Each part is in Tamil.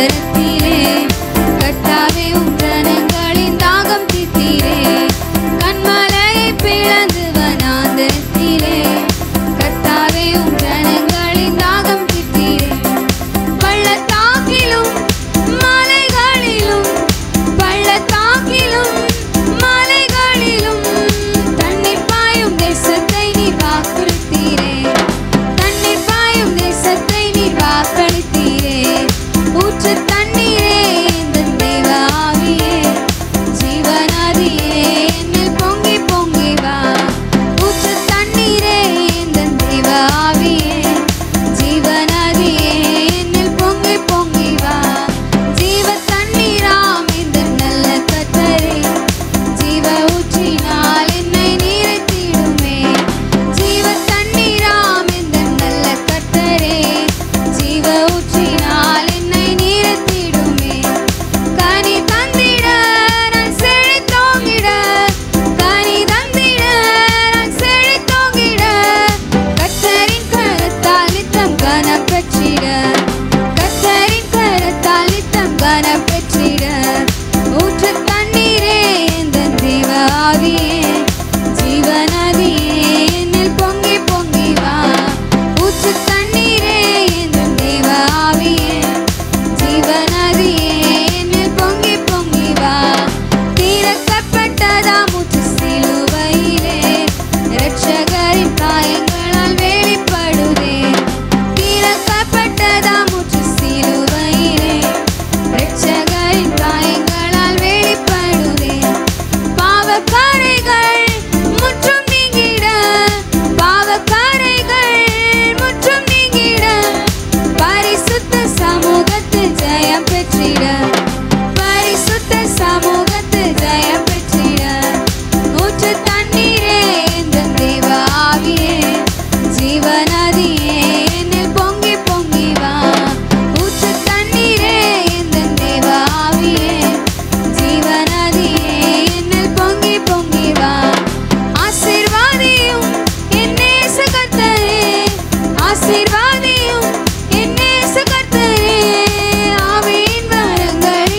வனாந்தரத்திலே கர்த்தாவே உம் ஜனங்களின் தாகம் தீர்த்தீரே. கன்மலையை பிளந்து வனாந்தரத்திலே கர்த்தாவே உம் ஜனங்களின் தாகம் தீர்த்தீரே. பள்ளத்தாக்கிலும் மலைகளிலும் பள்ளத்தாக்கிலும் மலைகளிலும் தண்ணீர் பாயும் தேசத்தை நீர் வாக்களித்தீரே. தண்ணீர் பாயும் தேசத்தை நீர் வாக்களித்தீரே. ஊற்று தண்ணீரே எந்தன் தேவ ஆவியே, ஜீவநதியே என்னில் பொங்கி பொங்கி வா. ஊற்று தண்ணீரே எந்தன் தேவ ஆவியே, ஜீவநதியே என்னில் பொங்கி பொங்கி வா. ஜீவ தண்ணீராம் எந்தன் நல்ல கர்த்தரே, ஜீவ ஊற்றினால் என்னை நீரத்திடுமே. ஜீவ தண்ணீராம் எந்தன் நல்ல கர்த்தரே, ஜீவ ஊற்றினால் என்னை நீரத்திடுமே. கனி தந்திட நான் செழித்தோங்கிட, கனி தந்திட நான் செழித்தோங்கிட, கர்த்தரின் கரத்தால் நித்தம் கனப்பெற்றிட, கர்த்தரின் கரத்தால் நித்தம் கனப்பெற்றிட. ஊற்று தண்ணீரே எந்தன் தேவ ஆவியே, ஜீவநதியே என்னில் பொங்கி பொங்கி வா. ஊற்று தண்ணீரே எந்தன் தேவ ஆவியே, ஜீவநதியே என்னில் பொங்கி பொங்கி வா. திறக்கப்பட்டதாம் ஊற்று சிலுவையிலே இரட்சகரின் காயங்களால் வெளிப்படுதே. திறக்கப்பட்டதாம் ஊற்று சிலுவையிலே இரட்சகரின் காயங்களால் வெளிப்படுதே. பாவக்கரைகள் முற்றும் நீங்கிட, பாவக்கரைகள் முற்றும் நீங்கிட, பரிசுத்த சமூகத்தில் ஜெயம் பெற்றிட, பரிசுத்த சமூகத்தில் ஜெயம் பெற்றிட. ஊற்று தண்ணீரே எந்தன் தேவ ஆவியே, ஜீவநதியே என்னில் பொங்கி பொங்கி வா. ஊற்று தண்ணீரே எந்தன் தேவ ஆவியே, ஜீவநதியே என்னில் பொங்கி பொங்கி வா. ஆசீர்வாதியும் என் நேச கர்த்தரே, ஆசீர்வாதியும் என் நேச கர்த்தரே, ஆவியின் வரங்கள்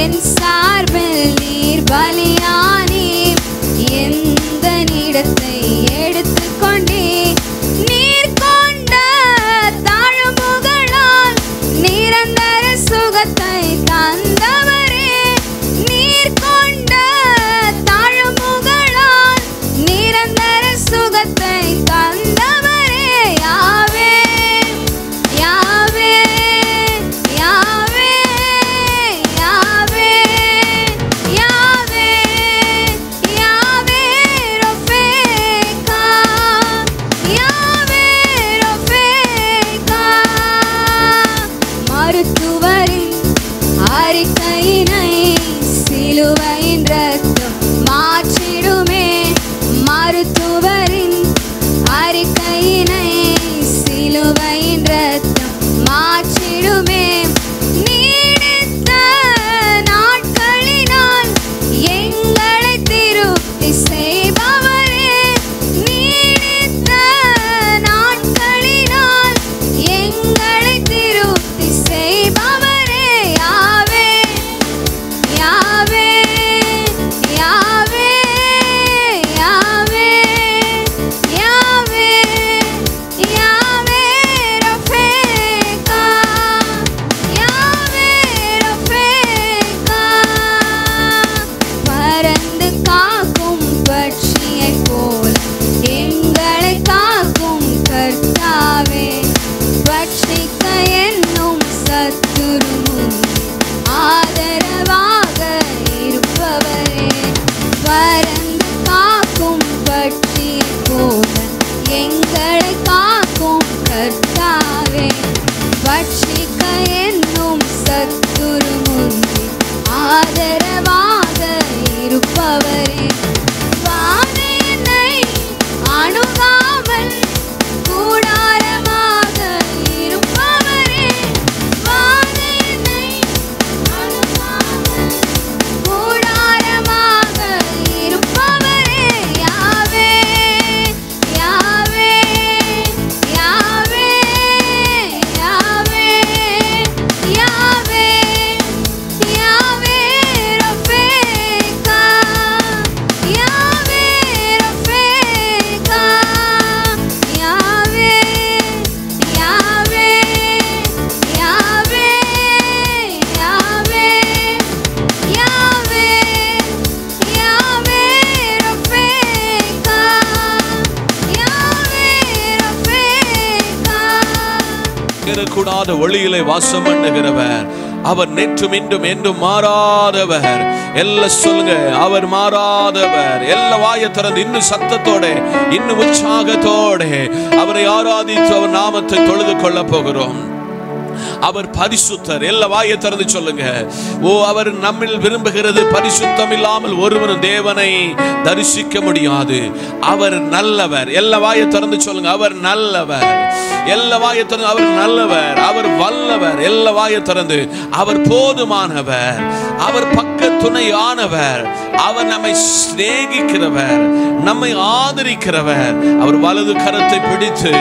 என் சார்பில் நீர் பலியானீர், எந்த இடத்தை எடுத்துக்கொண்டே நீர் கொண்ட தாழ்முகளால் நிரந்தர சுகத்தை தந்தவரே, நீர் கொண்ட தாழ்முகளால் நிரந்தர சுகத்தை தந்தவரே. யாவே யாவே யாவே யாவே யாவே யாவே ரொஃபேகா, யாவே ரொஃபேகா. மருத்துவரின் அறிக்கையினை சிலுவையின் ரத்தம் மாற்றிடுமே, மருத்துவரின் அறிக்கையினை சிலுவையின் ரத்தம் மாற்றிடுமே. நீடித்த நாட்களினால் எங்களை திருப்தி செய்பவரே, நீடித்த நாட்களினால் எங்களை திருப்தி செய்பவரே. யாவே யாவே யாவே யாவே யாவே யாவே ரொஃபேகா, யாவே ரொஃபேகா. பறந்து காக்கும் பட்சியைப் போல எங்களை காக்கும் கர்த்தாவே, பட்சிக்க என்னும் சத்துரு முன்னே ஆதரவாக இருப்பவரே. பறந்து காக்கும் பட்சியைப் போல எங்களை காக்கும் கர்த்தாவே, பட்சிக்க என்னும் சத்துரு முன்னே ஆதரவாக இருப்பவரே. வாதை என்னை அணுகாமல் கூடாரமாக இருப்பவரே, வாதை என்னை அணுகாமல் கூடாரமாக இருப்பவரே. யாவே யாவே யாவே யாவே யாவே யாவே ரொஃபேகா, யாவே ரொஃபேகா, யாவே யாவே யாவே யாவே யாவே யாவே ரொஃபேகா, யாவே ரொஃபேகா. கூடாத ஒளியிலே வாசம் பண்ணுகிறவர் அவர், நேற்றும் இன்றும் என்றும் மாறாதவர். எல்லாம் சொல்லுங்க, அவர் மாறாதவர். எல்லா வாயை திறந்து இன்னும் சத்தத்தோட இன்னும் உற்சாகத்தோட அவரை ஆராதித்து அவர் நாமத்தை தொழுது கொள்ள போகிறோம். அவர் பரிசுத்தர். எல்லா வாயை திறந்து சொல்லுங்க, ஓ அவர் நம்மில் விரும்புகிறது பரிசுத்தம் இல்லாமல் ஒருவரும் தேவனை தரிசிக்க முடியாது. அவர் நல்லவர். எல்லா வாயை திறந்து சொல்லுங்க, அவர் நல்லவர். எல்லா வாயை திறந்து அவர் நல்லவர், அவர் வல்லவர். எல்லா வாயை திறந்து அவர் போதுமானவர், அவர் பக்க துணையானவர், அவர் நம்மை சிநேகிக்கிறவர், நம்மை ஆதரிக்கிறவர். அவர் வலது கரத்தை பிடித்து,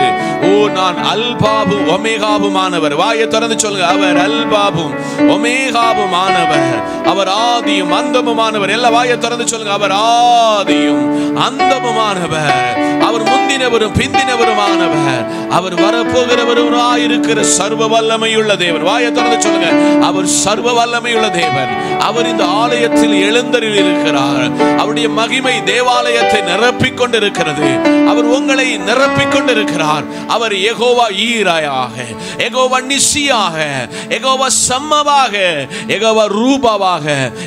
ஓ நான் அல்பாவும் ஒமேகாவுமானவர். வாயை திறந்து சொல்லுங்க, அவர் அல்பாவும் ஒமேகாவுமானவர், அவர் ஆதியும் அந்தமுமானவர். எல்லா வாயை திறந்து சொல்லுங்க, அவர் ஆதியும் அந்தமுமானவர், அவர் முந்தினவரும் பிந்தினவருமானவர், அவர் வரப்போகிறவருமாயிருக்கிற சர்வ வல்லமையுள்ள தேவன். வாயை திறந்து சொல்லுங்க, அவர் சர்வ வல்லமையுள்ள தேவன். அவர் இந்த ஆலயத்தில் எழுந்தருளி இருக்கிறார். அவருடைய மகிமை தேவாலயத்தை நிரப்பிக் கொண்டிருக்கிறது. அவர் உங்களை நிரப்பிக் கொண்டிருக்கிறார். அவர் யெகோவா ஈராயாக, யெகோவா நிசியாக, யெகோவா சம்மவாக, யெகோவா ரூபாவாக,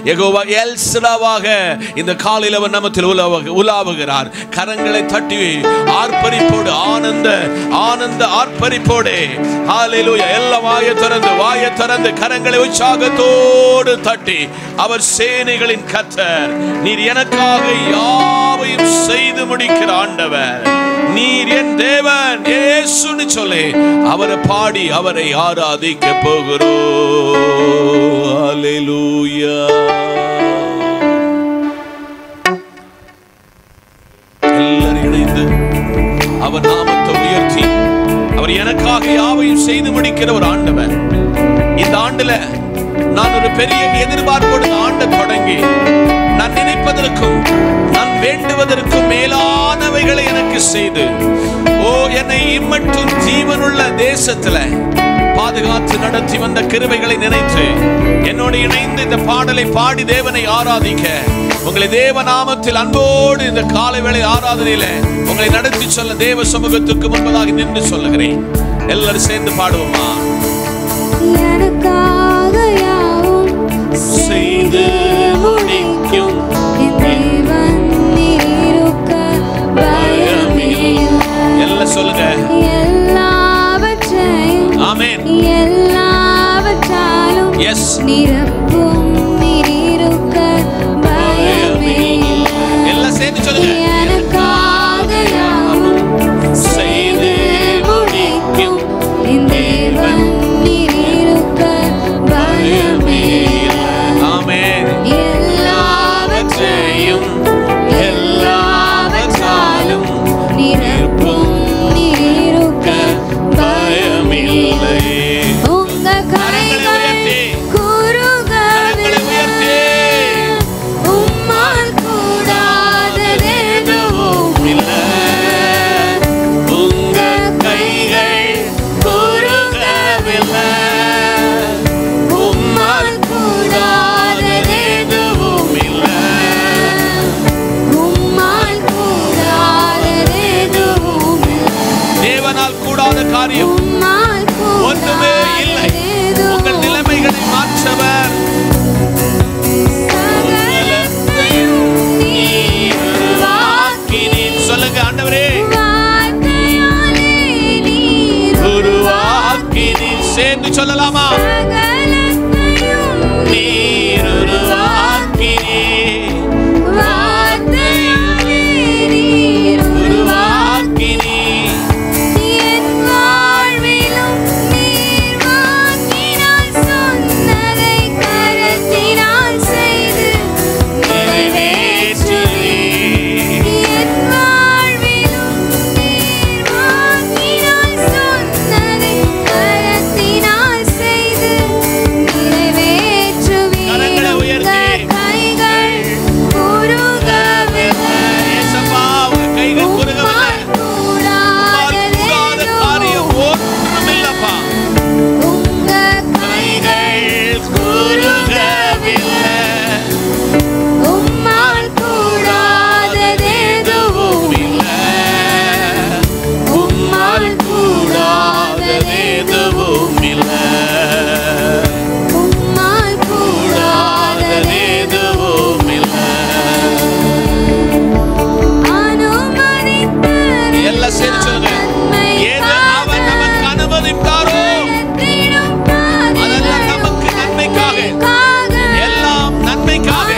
யெகோவா எல்சடாவாக இந்த காலையில் அவர் நமத்தில் உலாவுகிறார். கரங்களை தட்டி ஆர்ப்பரிப்போடு, ஆனந்த ஆனந்த ஆர்ப்பரிப்போடு ஹல்லேலூயா. எல்லா வாயை திறந்து கரங்களை உற்சாகத்தோடு தட்டி, அவர் சேனைகளின் கர்த்தர், நீர் எனக்காக யாவையும் செய்து முடிக்கிற ஆண்டவர், நீர் என் தேவன் இயேசுன்னு சொல்லி அவரை பாடி அவரை ஆராதிக்க போகிறோம். ஹல்லேலூயா. எல்லாரும் இணைந்து அவர் நாமத்தை உயர்த்தி, அவர் எனக்காக யாவையும் செய்து முடிக்கிற ஒரு ஆண்டவர். இந்த ஆண்டுல நான் ஒரு பெரிய எதிர்பார்ப்போடு ஆண்ட தொடங்கி நான் நினைப்பதற்கும் நான் வேண்டுவதற்கும் மேலானவைகளை எனக்கு செய்து என்னை இம்மட்டும் ஜீவனுள்ள தேசத்துல பாதுகாத்து நடத்தி வந்த கிருபைகளை நினைத்து என்னோடு இணைந்து இந்த பாடலை பாடி தேவனை ஆராதிக்க உங்களை தேவ நாமத்தில் அன்போடு இந்த காலை வேளை ஆராதனையில உங்களை நடத்தி சொல்ல தேவ சமூகத்துக்கு முன்பதாக நின்று சொல்லுகிறேன். எல்லாரும் சேர்ந்து பாடுவோமா? எனக்காக யாவும் செய்து முடிக்கும் தேவன் இருக்க பயமே. எல்லாம் சொல்லுங்க. எல்லாவற்றையும் ஆமென். எல்லாவற்றாலும் நிரப்பும் இருக்க பயமே. எல்லாம் சேர்ந்து சொல்லுங்க. எனக்காக யாவும் செய்து முடிக்கும் தேவன் இருக்க பயமே. ஆமென். எல்லாவற்றையும் எல்லாவற்றாலும் நிரப்பும் இருக்க பயமில்லை. உங்க கைகள் குறுகவில்லை, உம்மால் கூடாதது எதுவும் இல்லை. உங்க கைகள் குறுகவில்லை, உம்மால் கூடாதது எதுவும் இல்லை. உம்மால் கூடாதது எதுவும் இல்லை. தேவனால் கூடாத காரியம் ஒன்றுமே இல்லை. உங்கள் நிலைமைகளை மாற்றவர். சொல்லுங்க ஆண்டவரே, உருவாக்கினி. சேர்ந்து சொல்லலாமா? நீர் உருவாக்கினி, உருவாக்கினி. என் வாழ்விலும் நீர் வாக்கினால் சொன்னதை கரத்தினால் செய்து நிறைவேற்றுவீர். என் வாழ்விலும் நீர் வாக்கினால் சொன்னதை கரத்தினால் செய்து நிறைவேற்றுவீர். கரங்களை உயர்த்தி. உங்க கைகள் குறுகவில்லை, ஏசப்பா, உங்க கைகள் குறுகவில்லை. கூடாத காரியம் ஒன்றுமில்லப்பா. உங்க கைகள் குறுகவில்லை. உம்மால் கூடாதது எதுவும் இல்லை. உம்மால் கூடாதது எதுவும் இல்லை. உம்மால் கூடாதது எதுவும் இல்லை. அனுமதித்த எல்லாம் சேர்ந்து சொல்லுங்க. எது அவர் நமக்கு அனுமதித்தாரோ அதெல்லாம் நமக்கு நன்மைக்காக, எல்லாம் நன்மைக்காக.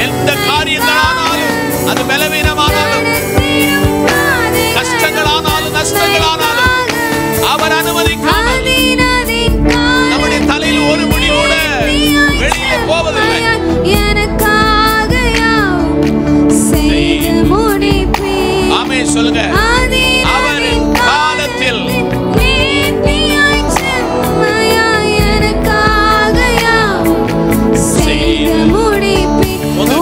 எந்த காரியங்களானாலும், அது பலவீனமானாலும், கஷ்டங்களானாலும், நஷ்டங்களானாலும் அவர் அனுமதிக்காமல் நம்முடைய தலையில் ஒரு முடியோட வெளியே போவதில்லை. எனக்காக யாவும் செய்து முடிப்பீர். ஆமென் சொல்லுங்க. அவரின் காலத்தில் நேர்த்தியாய் செம்மையாய் எனக்காக யாவும் செய்து முடிப்பீர். உங்க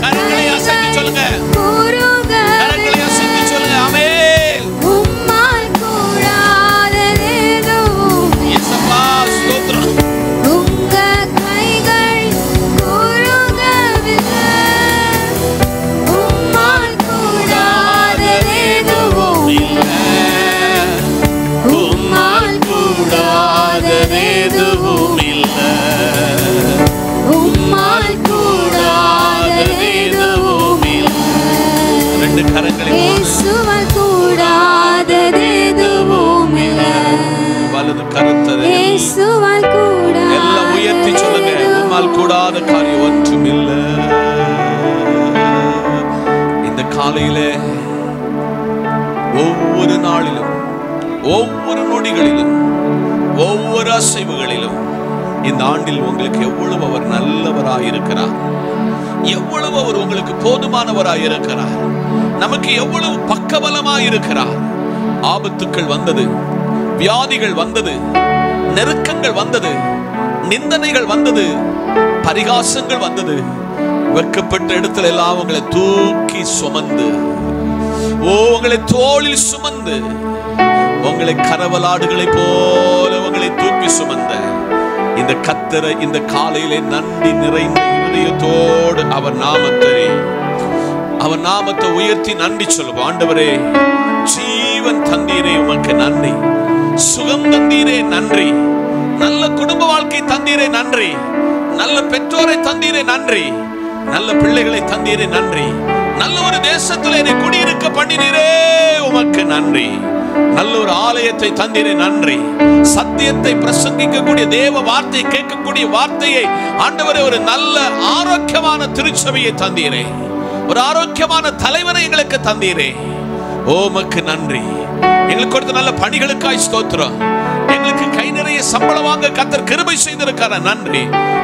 கரங்களை அசைத்து சொல்லுங்க. குறுகவில்லை, கரங்களை அசைத்து சொல்லுங்க. ஆமென். உம்மால் கூடாதது எதுவும் இல்லை. இயேசுப்பா, ஸ்தோத்திரம். உங்க கைகள் குறுகவில்லை, உம்மால் கூடாதது எதுவும் இல்லை. உம்மால் கூடாதது எதுவும் இல்லை. உம்மால் கூடாதது எதுவும் இல்லை. ரெண்டு கரங்களை இயேசுவால் கூடாதது எதுவும் இல்லை. வலது கருத்தது இயேசுவால் கூடாதது எல்லாம் உயர்த்தி சொல்லுங்க. உம்மால் கூடாத காரியம் ஒன்றும் இல்லை. இந்த காலையிலே ஒவ்வொரு நாளிலும், ஒவ்வொரு நொடிகளிலும், ஒவ்வொரு அசைவுகளிலும் இந்த ஆண்டில் உங்களுக்கு எவ்வளவு அவர் நல்லவராய் இருக்கிறார், எவ்வளவு அவர் உங்களுக்கு போதுமானவராய் இருக்கிறார், நமக்கு எவ்வளவு பக்கபலமாய் இருக்கிறார். ஆபத்துக்கள் வந்தது, வியாதிகள் வந்தது, நெருக்கங்கள் வந்தது, நிந்தனைகள் வந்தது, பரிகாசங்கள் வந்தது. வெட்கப்பட்ட இடத்துல எல்லாம் உங்களை தூக்கி சுமந்து, உங்களை தோளில் சுமந்து, உங்களை கரவலாடுகளை போல உங்களை தூக்கி சுமந்த இந்த கர்த்தரை இந்த காலையிலே நன்றி நிறைந்த இருதயத்தோடு அவர் நாமத்தை உயர்த்தி நன்றி சொல்லுவோம். ஆண்டவரே, ஜீவன் தந்தீரே உமக்கு நன்றி, சுகம் தந்தீரே நன்றி, நல்ல குடும்ப வாழ்க்கை தந்தீரே நன்றி, நல்ல பெற்றோரை தந்தீரே நன்றி, நல்ல பிள்ளைகளை தந்தீரே நன்றி, நல்ல ஒரு தேசத்தில் என்னை குடியிருக்க பண்ணினீரே உமக்கு நன்றி, நல்ல ஒரு ஆலயத்தை தந்தீரே நன்றி, சத்தியத்தை பிரசங்கிக்கக்கூடிய தேவ வார்த்தை கேட்கக்கூடிய வார்த்தையை ஆண்டவரே ஒரு நல்ல ஆரோக்கியமான திருச்சபையை தந்தீரே, ஒரு ஆரோக்கியமான தலைவரை எங்களுக்கு தந்தீரே, உமக்கு நன்றி. எங்களுக்கு கொடுத்த நல்ல பணிகளுக்காய் ஸ்தோத்திரம். எங்களுக்கு கை நிறைய சம்பளம் வாங்க கர்த்தர் கிருபை செய்திருக்கார நன்றி.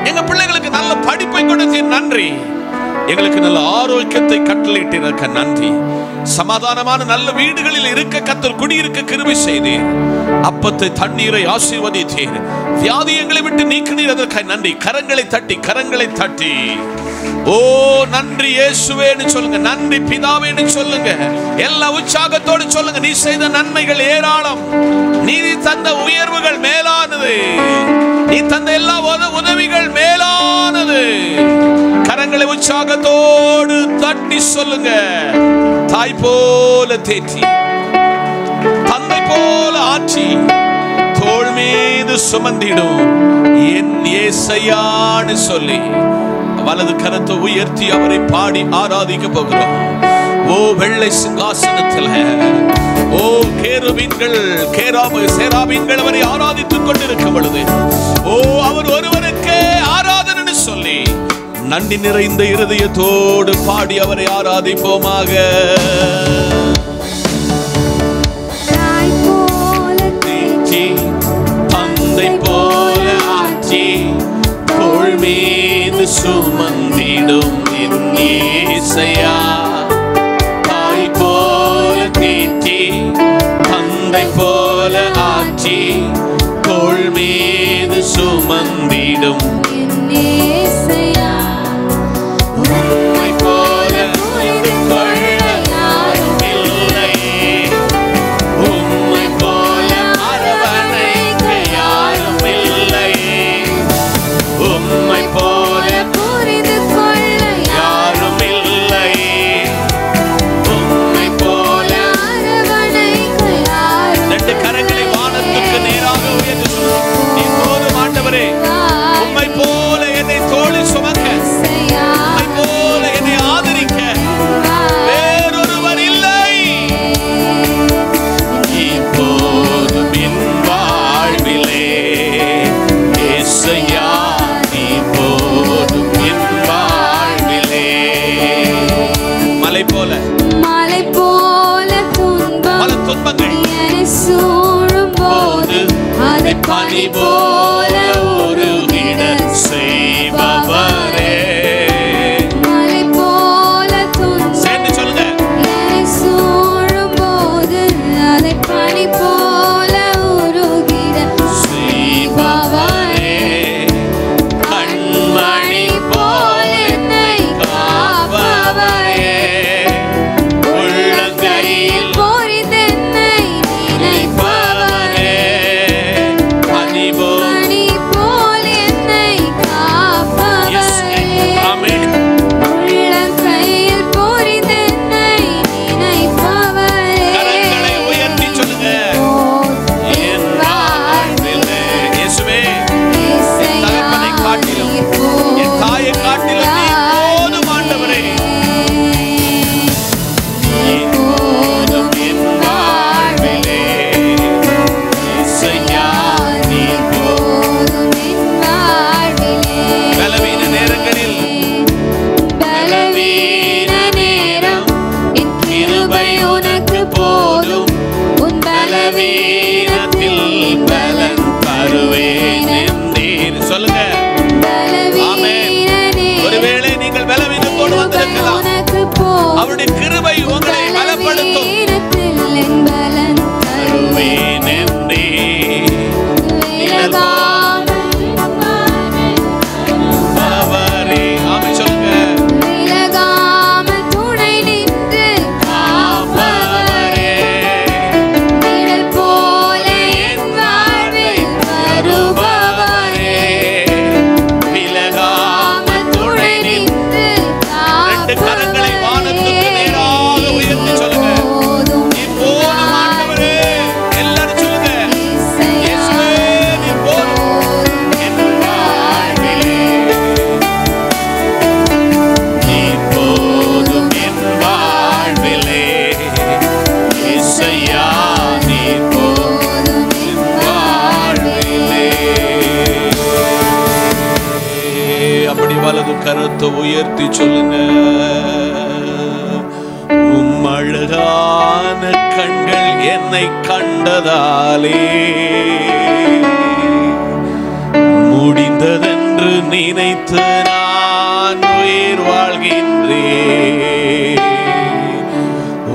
எங்க பிள்ளைகளுக்கு நல்ல படிப்பை கொடுத்தீர் நன்றி. எங்களுக்கு நல்ல ஆரோக்கியத்தை கட்டளையிட்டிருக்க நன்றி. சமாதானமான நல்ல வீடுகளில் இருக்க கர்த்தர் குடியிருக்க கிருபை செய்தீர். அப்பத்தை தண்ணீரை ஆசீர்வதித்தீர். வியாதி எங்களை விட்டு நீக்கினீர், அதற்காக நன்றி. கரங்களை தட்டி ஓ நன்றி இயேசுவேன்னு சொல்லுங்க, நன்றி பிதாவேன்னு சொல்லுங்க, எல்லா உற்சாகத்தோடு சொல்லுங்க. நீ செய்த நன்மைகள் ஏராளம், நீ தந்த உயர்வுகள் மேலானது, நீ தந்த எல்லா உதவிகள் மேலானது. கரங்களை உற்சாகத்தோடு தட்டி சொல்லுங்க. தாய் போல தேற்றி, தந்தை போல ஆட்சி, தோள் மீது சுமந்திடும் என் ஏசையான்னு சொல்லி வலது கரத்தை உயர்த்தி அவரை பாடி ஆராதிக்க போகிறோம். ஓ வெள்ளை சிங்காசனத்தில் ஓ கேருபீன்கள் சேராபீன்கள் அவரை ஆராதித்துக் கொண்டிருக்கும் பொழுது ஓ அவர் ஒருவருக்கே ஆராதனை சொல்லி நன்றி நிறைந்த இருதயத்தோடு பாடி அவரை ஆராதிப்போமாக. தந்தை போல ஆட்சி, தோள் மீது சுமந்திடும் என் இயேசையா. தாய் போல தேற்றி, தந்தை போல ஆட்சி, தோள் மீது சுமந்திடும் என் இயேசையா. உம்மை போல புரிந்து கொள்ள யாரும் இல்லையே, உம்மை போல அரவணைக்க யாரும் இல்லையே, உம்மை போல புரிந்து கொள்ள யாரும் இல்லையே, உம்மை போல அரவணைக்க யாரும். ரெண்டு கரங்களை வானத்துக்கு நேராக உயர்த்தி சொல்லுங்கள். நீ போதும் ஆண்டவரே, உம்மை போல என்னை தோளில் சுமக்க, உம்மை போல என்னை ஆதரிக்க வேறொருவர் இல்லை. இப்போதும் என் வாழ்விலே இயேசையா, நீ போதும் என் வாழ்விலே. மலை போல துன்பங்கள் என்னை சூழும் போது அதை பனி போல உருகிட செய்பவரே. மலை போல துன்பங்கள் என்னை சூழும் போது அதை பனி போல உருகிட செய்பவரே. கண்மணி போல என்னை காப்பவரே, உள்ளங்கையில் பொறித்தென்னை நினைப்பவரே. பனி போல வலது கரத்தை உயர்த்தி சொல்லுங்க. உம் அழகான கண்கள் என்னை கண்டதாலே முடிந்ததென்று நினைத்து நான் உயிர் வாழ்கின்றேன்.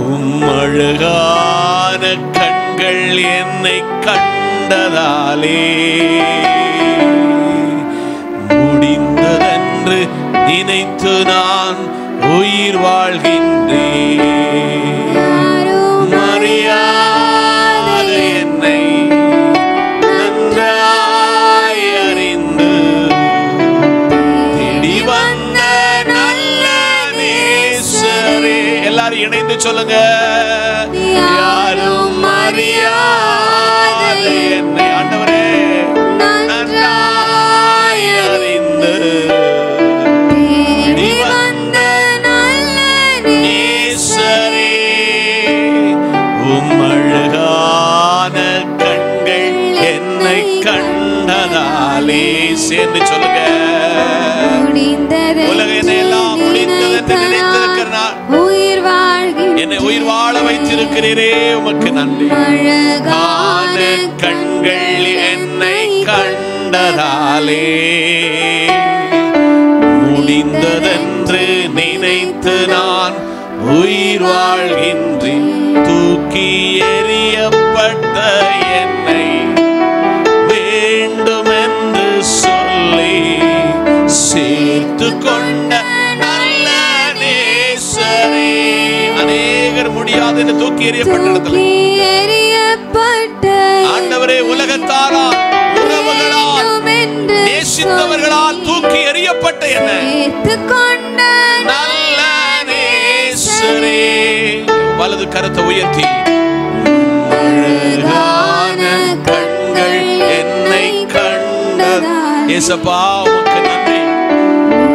உம் அழகான கண்கள் என்னை கண்டதாலே முடிந்ததென்று நினைத்து நான் உயிர் வாழ்கின்றேன். மரியாத என்னை நன்றாய் அறிந்து தேடி வந்த நல்ல நேசரே. எல்லாரும் இணைந்து சொல்லுங்க. யாரும் அறியாத என்னை ஆண்டவரே நன்றாய் அறிந்து தேடி வந்த நல்ல நேசரே. உம் அழகான கண்கள் என்னை கண்டதாலே. சேர்ந்து சொல்லுங்க. உலகம் எல்லாம் முடிந்தது என்று நினைத்திருக்கிறார். என்னை உயிர் வாழ வைத்திருக்கிறீரே, உமக்கு நன்றி. அழகான கண்கள் என்னை கண்டதாலே முடிந்ததென்று நினைத்து நான் உயிர் வாழ்கின்றேன். தூக்கி எறியப்பட்ட என்னை வேண்டும் என்று சொல்லி சேர்த்து கொண்ட நல்ல நேசரே. அநேகர் முடியாது என்று தூக்கி எறியப்பட்ட ஆண்டவரே, உலகத்தாரால் உறவுகளால் நேசித்தவர்களால் தூக்கி எறியப்பட்ட என்னை நல்ல நேசரே. வலது கரத்தை உயர்த்தி அழகான கண்கள் என்னை கண்டது. ஏசப்பா உமக்கு நன்றி.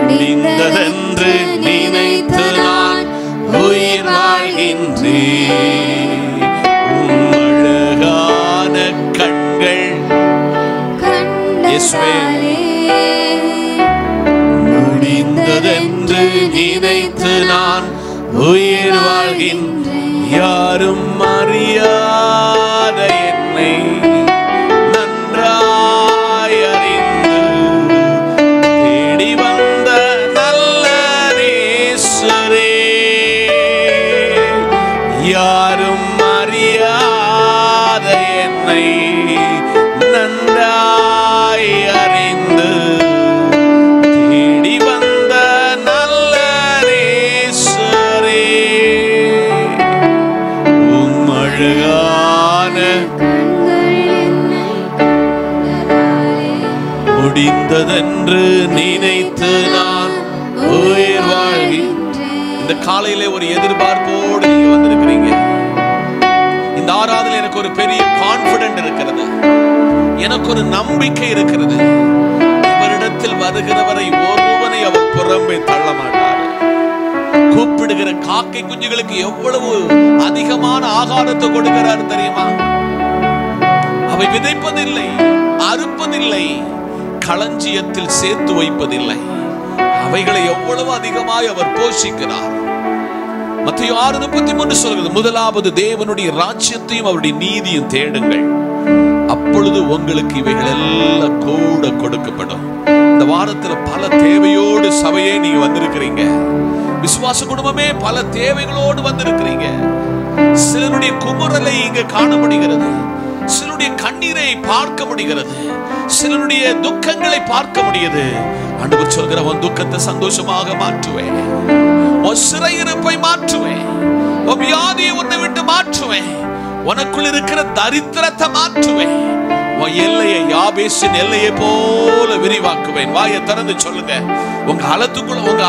முடிந்ததென்று நினைத்து நான் உயிர் வாழ்கின்றேன். உம் அழகான கண்கள் முடிந்ததென்று நினைத்து நான் உயிர் வாழ்கின்றேன். யாரும் அறியாத என்னை நன்றாய் அறிந்து தேடி வந்த நல்ல நேசரே. யாரும் அறியாத என்னை நன்றாய் அறிந்து தேடி வந்த நல்ல நேசரே. உம் அழகான முடிந்ததென்று நினைத்து நான் உயிர் வாழ்கி. இந்த காலையிலே ஒரு எதிர்பார்ப்போடு நீங்க வந்திருக்கிறீங்க. இந்த ஆராதனை எனக்கு ஒரு பெரிய கான்பிடென்ட் இருக்கிறது, எனக்கு ஒரு நம்பிக்கை இருக்கிறது. இவரிடத்தில் வருகிறவரை ஒருவனை அவர் புறம்பே தள்ள மாட்டார். கூப்பிடுகிற காக்கை குஞ்சுகளுக்கு எவ்வளவு அதிகமான ஆகாரத்தை கொடுக்கிறார் தெரியுமா? அவை விதைப்பதில்லை, அறுப்பதில்லை, களஞ்சியத்தில் சேர்த்து வைப்பதில்லை. அவைகளை எவ்வளவு அதிகமாய் அவர் போஷிக்கிறார். மத்தேயு 6:33 சொல்கிறது, முதலாவது தேவனுடைய ராஜ்யத்தையும் அவருடைய நீதியும் தேடுங்கள், அப்பொழுது உங்களுக்கு இவைகள் எல்லாம் கூட கொடுக்கப்படும். இந்த வாரத்துல பல தேவையோடு சபையே நீங்க வந்திருக்கிறீங்க. விசுவாச குடும்பமே பல தேவைகளோடு வந்திருக்கிறீங்க. சிலருடைய குமுறலை இங்க காண முடிகிறது, சிலருடைய கண்ணீரை பார்க்க முடிகிறது, சிலருடைய துக்கங்களை பார்க்க முடியுது. ஆண்டவர் சொல்கிற, உன் துக்கத்தை சந்தோஷமாக மாற்றுவேன், உன் சிறையிருப்பை மாற்றுவேன், உன் வியாதியை உன்னை விட்டு மாற்றுவேன், உனக்குள் இருக்கிற தரித்திரத்தை மாற்றுவேன், உன் எல்லையை யாபேசின் எல்லையை போல விரிவாக்குவேன். வாயை திறந்து சொல்லுங்க. உங்க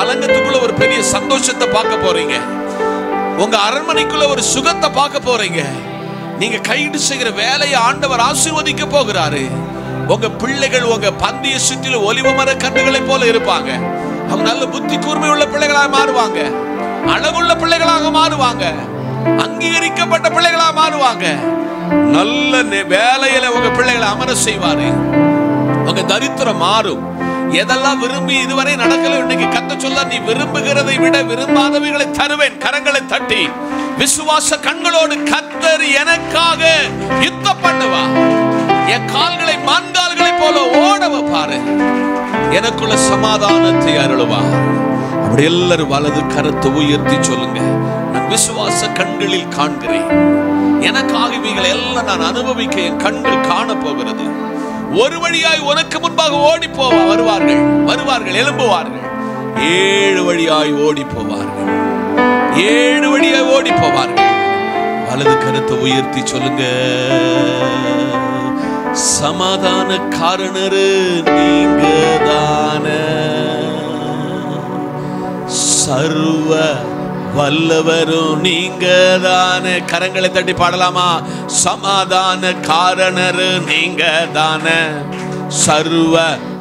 அலங்கத்துக்குள்ள ஒரு பெரிய சந்தோஷத்தை பார்க்க போறீங்க. உங்க அரண்மனைக்குள்ள ஒரு சுகத்தை பார்க்க போறீங்க. நீங்க கைது செய்கிற வேலையை ஆண்டவர் ஆசீர்வதிக்க போகிறாரு. உங்க பிள்ளைகள் உங்க பந்திய சுற்றிலும் ஒலிவ மர கன்றுகளை போல இருப்பாங்க. அவங்க நல்ல புத்தி கூர்மை உள்ள பிள்ளைகளாக மாறுவாங்க, அழகுள்ள பிள்ளைகளாக மாறுவாங்க, அங்கீகரிக்கப்பட்ட பிள்ளைகளாக மாறுவாங்க. நல்ல வேலையில உங்க பிள்ளைகளை அமர செய்வாரு. உங்க தரித்திரம் மாறும். எதெல்லாம் விரும்பி இதுவரை நடக்கல, இன்னைக்கு கத்த சொல்ல, நீ விரும்புகிறதை விட விரும்பாதவைகளை தருவேன். கரங்களை தட்டி விசுவாச கண்களோடு கர்த்தர் எனக்காக யுத்தம் பண்ணுவா. என் கால்களை மான்கால்களை போல ஓடவ பாரு. எனக்குள்ள சமாதானத்தை அருளுவா. அப்படி எல்லாரும் வலது கரத்தை உயர்த்தி சொல்லுங்க, நான் விசுவாச கண்களில் காண்கிறேன். எனக்காக இவைகளை எல்லாம் நான் அனுபவிக்க என் கண்கள் காண போகிறது. ஒரு வழியாய் உனக்கு முன்பாக ஓடி போவா வருவார்கள், எழும்புவார்கள். 7 வழியாய் ஓடி போவார்கள், 7 வழியாய் ஓடி போவார்கள். வலது கரத்தை உயர்த்தி சொல்லுங்க, சமாதான காரணரு நீங்க தான, சர்வ வல்லவரும் நீங்க தானே. கரங்களை தட்டி பாடலாமா? சமாதான காரணரு நீங்க தானே, சர்வ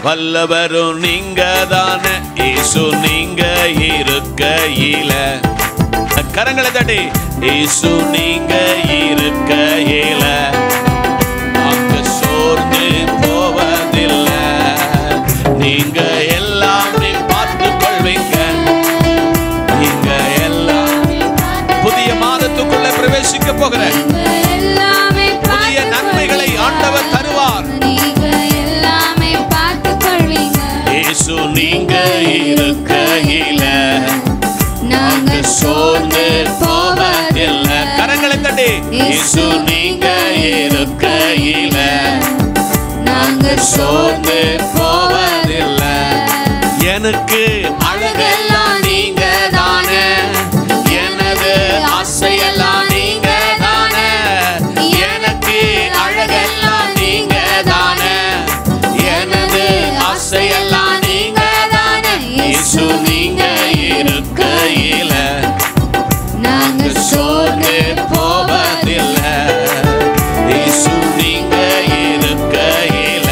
வல்லவரும் நீங்க தானே. இயேசு நீங்க இருக்கையில, கரங்களை தட்டி, இயேசு நீங்க இருக்கையில நாங்க சோர்ந்து போவதில்லை. நீங்க எல்லாமே பார்த்துக் கொள்வீங்க. நீங்க எல்லாம் புதிய மாதத்துக்குள்ள பிரவேசிக்க போகிற புதிய நன்மைகளை ஆண்டவர் தருவார். இயேசு நீங்க இருக்கையில நாங்க சோர்ந்து போவதில்லை. கரங்களை தட்டி, இயேசு நீங்க இருக்கையில நாங்க சோர்ந்து போவதில்லை. எனக்கு அழகெல்லாம் நீங்க தானே, எனது ஆசையெல்லாம் நீங்க தானே. எனக்கு அழகெல்லாம் நீங்க தானே, எனது ஆசையெல்லாம் நீங்க தானே. இயேசு நீங்க இருக்கையில நாங்க சோர்ந்து போவதில்லை. இயேசு நீங்க இருக்கையில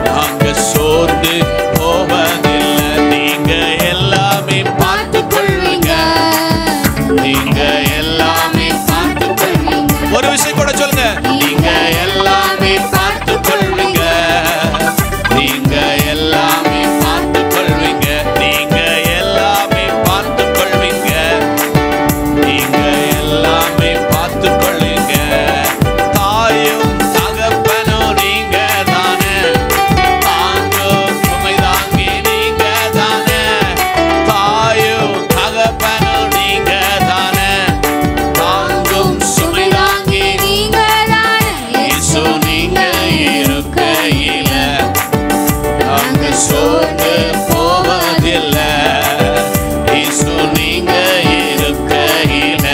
நாங்க சோர்ந்து போவதில்லை. நீங்க எல்லாமே பார்த்துக் கொள்வீங்க. நீங்க எல்லாமே பார்த்துக் கொள்வீங்க. ஒரு விஷயம் கூட சொல்லுங்க, நீங்க எல்லாமே பார்த்துக் கொள்வீங்க. நீங்க எல்லாமே பார்த்துக் கொள்வீங்க. நீங்க எல்லாமே பார்த்துக் கொள்வீங்க. நீங்க எல்லாமே பார்த்துக் கொள்வீங்க. தாயும் தகப்பனும் நீங்க தானே, தாங்கும் சுமை தாங்கி நீங்க தானே. தாயும் தகப்பனும் நீங்க தானே, தாங்கும் சுமை தாங்கி நீங்க தானே. இயேசு நீங்க இருக்கையில நாங்க சோர்ந்து போவதில்லை. இயேசு நீங்க இருக்கையில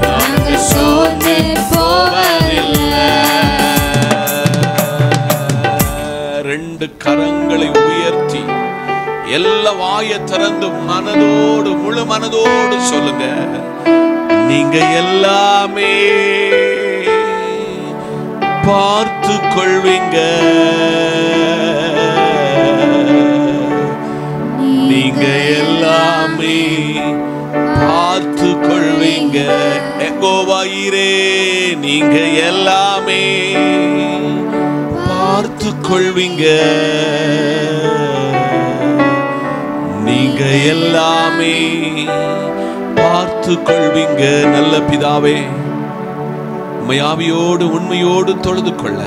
நாங்க சோர்ந்து போவதில்லை. 2 கரங்களை உயர்த்தி எல்லா வாயை திறந்து மனதோடு முழு மனதோடு சொல்லுங்க, நீங்க எல்லாமே பார்த்து கொள்வீங்க. நீங்க எல்லாமே பார்த்து கொள்வீங்க. யெகோவாயிரே, நீங்க எல்லாமே பார்த்து கொள்வீங்க. நீங்க எல்லாமே பார்த்து கொள்வீங்க. நல்ல பிதாவே, உம்மை ஆவியோடு உண்மையோடு தொழுது கொள்ள,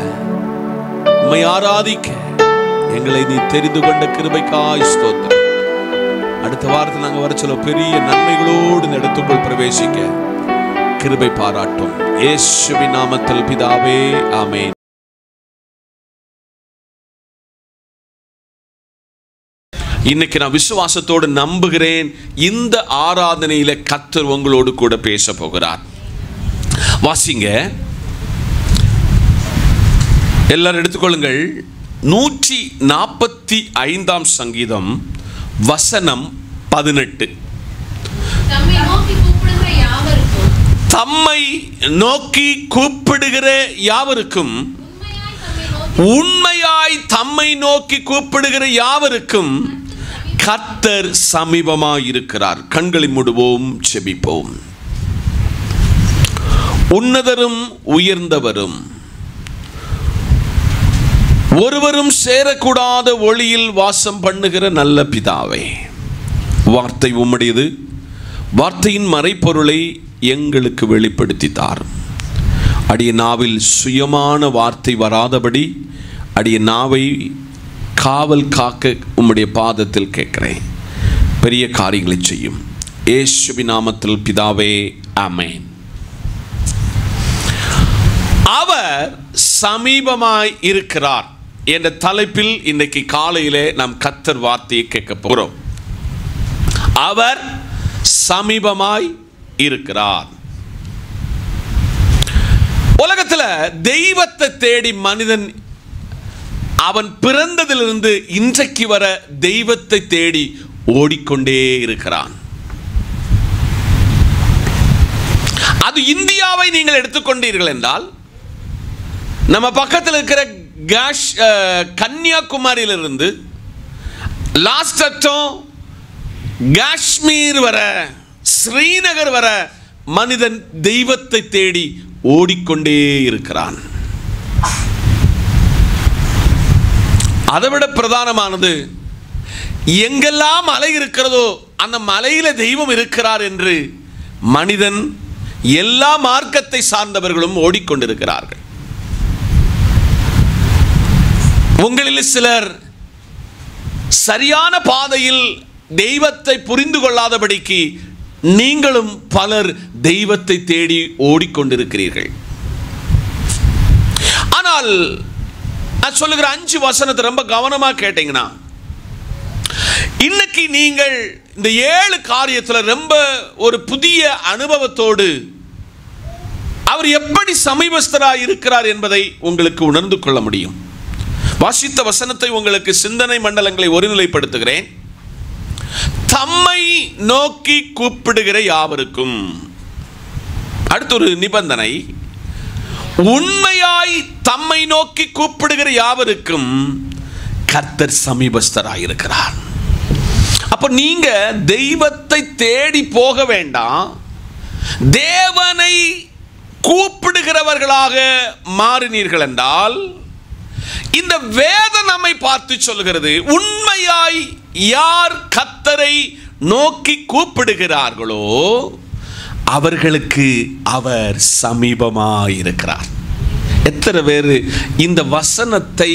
உம்மை ஆராதிக்க எங்களை நீ தெரிந்து கொண்ட கிருபைக்காய் ஸ்தோத்திரம். அடுத்த வாரத்தில் நாங்கள் வர சொல்ல பெரிய நன்மைகளோடு இந்த இடத்துக்குள் பிரவேசிக்க கிருபை பாராட்டும். இயேசுவின் நாமத்தில் பிதாவே, ஆமென். இன்னைக்கு நான் விசுவாசத்தோடு நம்புகிறேன், இந்த ஆராதனையில கர்த்தர் உங்களோடு கூட பேச போகிறார். வாசிங்க, எல்லாரும் எடுத்துக்கொள்ளுங்கள். 145 சங்கீதம் வசனம் 18. தம்மை நோக்கி கூப்பிடுகிற யாவருக்கும், உண்மையாய் தம்மை நோக்கி கூப்பிடுகிற யாவருக்கும் கர்த்தர் சமீபமாயிருக்கிறார். கண்களை மூடுவோம், செபிப்போம். உன்னதரும் உயர்ந்தவரும் ஒருவரும் சேரக்கூடாத ஒளியில் வாசம் பண்ணுகிற நல்ல பிதாவே, வார்த்தை உம்முடையது. வார்த்தையின் மறைப்பொருளை எங்களுக்கு வெளிப்படுத்தி தாரும். அடிய நாவில் சுயமான வார்த்தை வராதபடி அடிய நாவை காவல் காக்க உம்முடைய பாதத்தில் கேட்கிறேன். பெரிய காரியங்களை செய்யும் இயேசுவின் நாமத்தில் பிதாவே, ஆமென். அவர் சமீபமாய் இருக்கிறார் என்ற தலைப்பில் இன்றைக்கு காலையிலே நாம் கர்த்தர் வார்த்தையை கேட்க போகிறோம். அவர் சமீபமாய் இருக்கிறார். உலகத்தில் தெய்வத்தை தேடி மனிதன் அவன் பிறந்ததிலிருந்து இன்றைக்கு வர தெய்வத்தை தேடி ஓடிக்கொண்டே இருக்கிறான். அது இந்தியாவை நீங்கள் எடுத்துக்கொண்டீர்கள் என்றால், நம்ம பக்கத்தில் இருக்கிற கன்னியாகுமரியிலிருந்து லாஸ்ட் அட்டம் காஷ்மீர் வர, ஸ்ரீநகர் வர மனிதன் தெய்வத்தை தேடி ஓடிக்கொண்டே இருக்கிறான். அதைவிட பிரதானமானது, எங்கெல்லாம் மலை இருக்கிறதோ அந்த மலையில தெய்வம் இருக்கிறார் என்று மனிதன் எல்லா மார்க்கத்தை சார்ந்தவர்களும் ஓடிக்கொண்டிருக்கிறார்கள். உங்களில் சிலர் சரியான பாதையில் தெய்வத்தை புரிந்து கொள்ளாதபடிக்கு நீங்களும் பலர் தெய்வத்தை தேடி ஓடிக்கொண்டிருக்கிறீர்கள். ஆனால் நான் சொல்லுகிற 5 வசனத்தை ரொம்ப கவனமாக கேட்டீங்கன்னா, இன்னைக்கு நீங்கள் இந்த 7 காரியத்தில் ரொம்ப ஒரு புதிய அனுபவத்தோடு அவர் எப்படி சமீபஸ்தராக இருக்கிறார் என்பதை உங்களுக்கு உணர்ந்து கொள்ள முடியும். வாசித்த வசனத்தை உங்களுக்கு சிந்தனை மண்டலங்களை ஒருநிலைப்படுத்துகிறேன். தம்மை நோக்கி கூப்பிடுகிற யாவருக்கும், அடுத்த ஒரு நிபந்தனை, உண்மையாய் தம்மை நோக்கி கூப்பிடுகிற யாவருக்கும் கர்த்தர் சமீபஸ்தராக இருக்கிறார். அப்ப நீங்க தெய்வத்தை தேடி போக வேண்டாம், தேவனை கூப்பிடுகிறவர்களாக மாறினீர்கள் என்றால், இந்த வேதம் நம்மை பார்த்து சொல்கிறது, உண்மையாய் யார் கர்த்தரை நோக்கி கூப்பிடுகிறார்களோ அவர்களுக்கு அவர் சமீபமாய் இருக்கிறார். எத்தனை பேர் இந்த வசனத்தை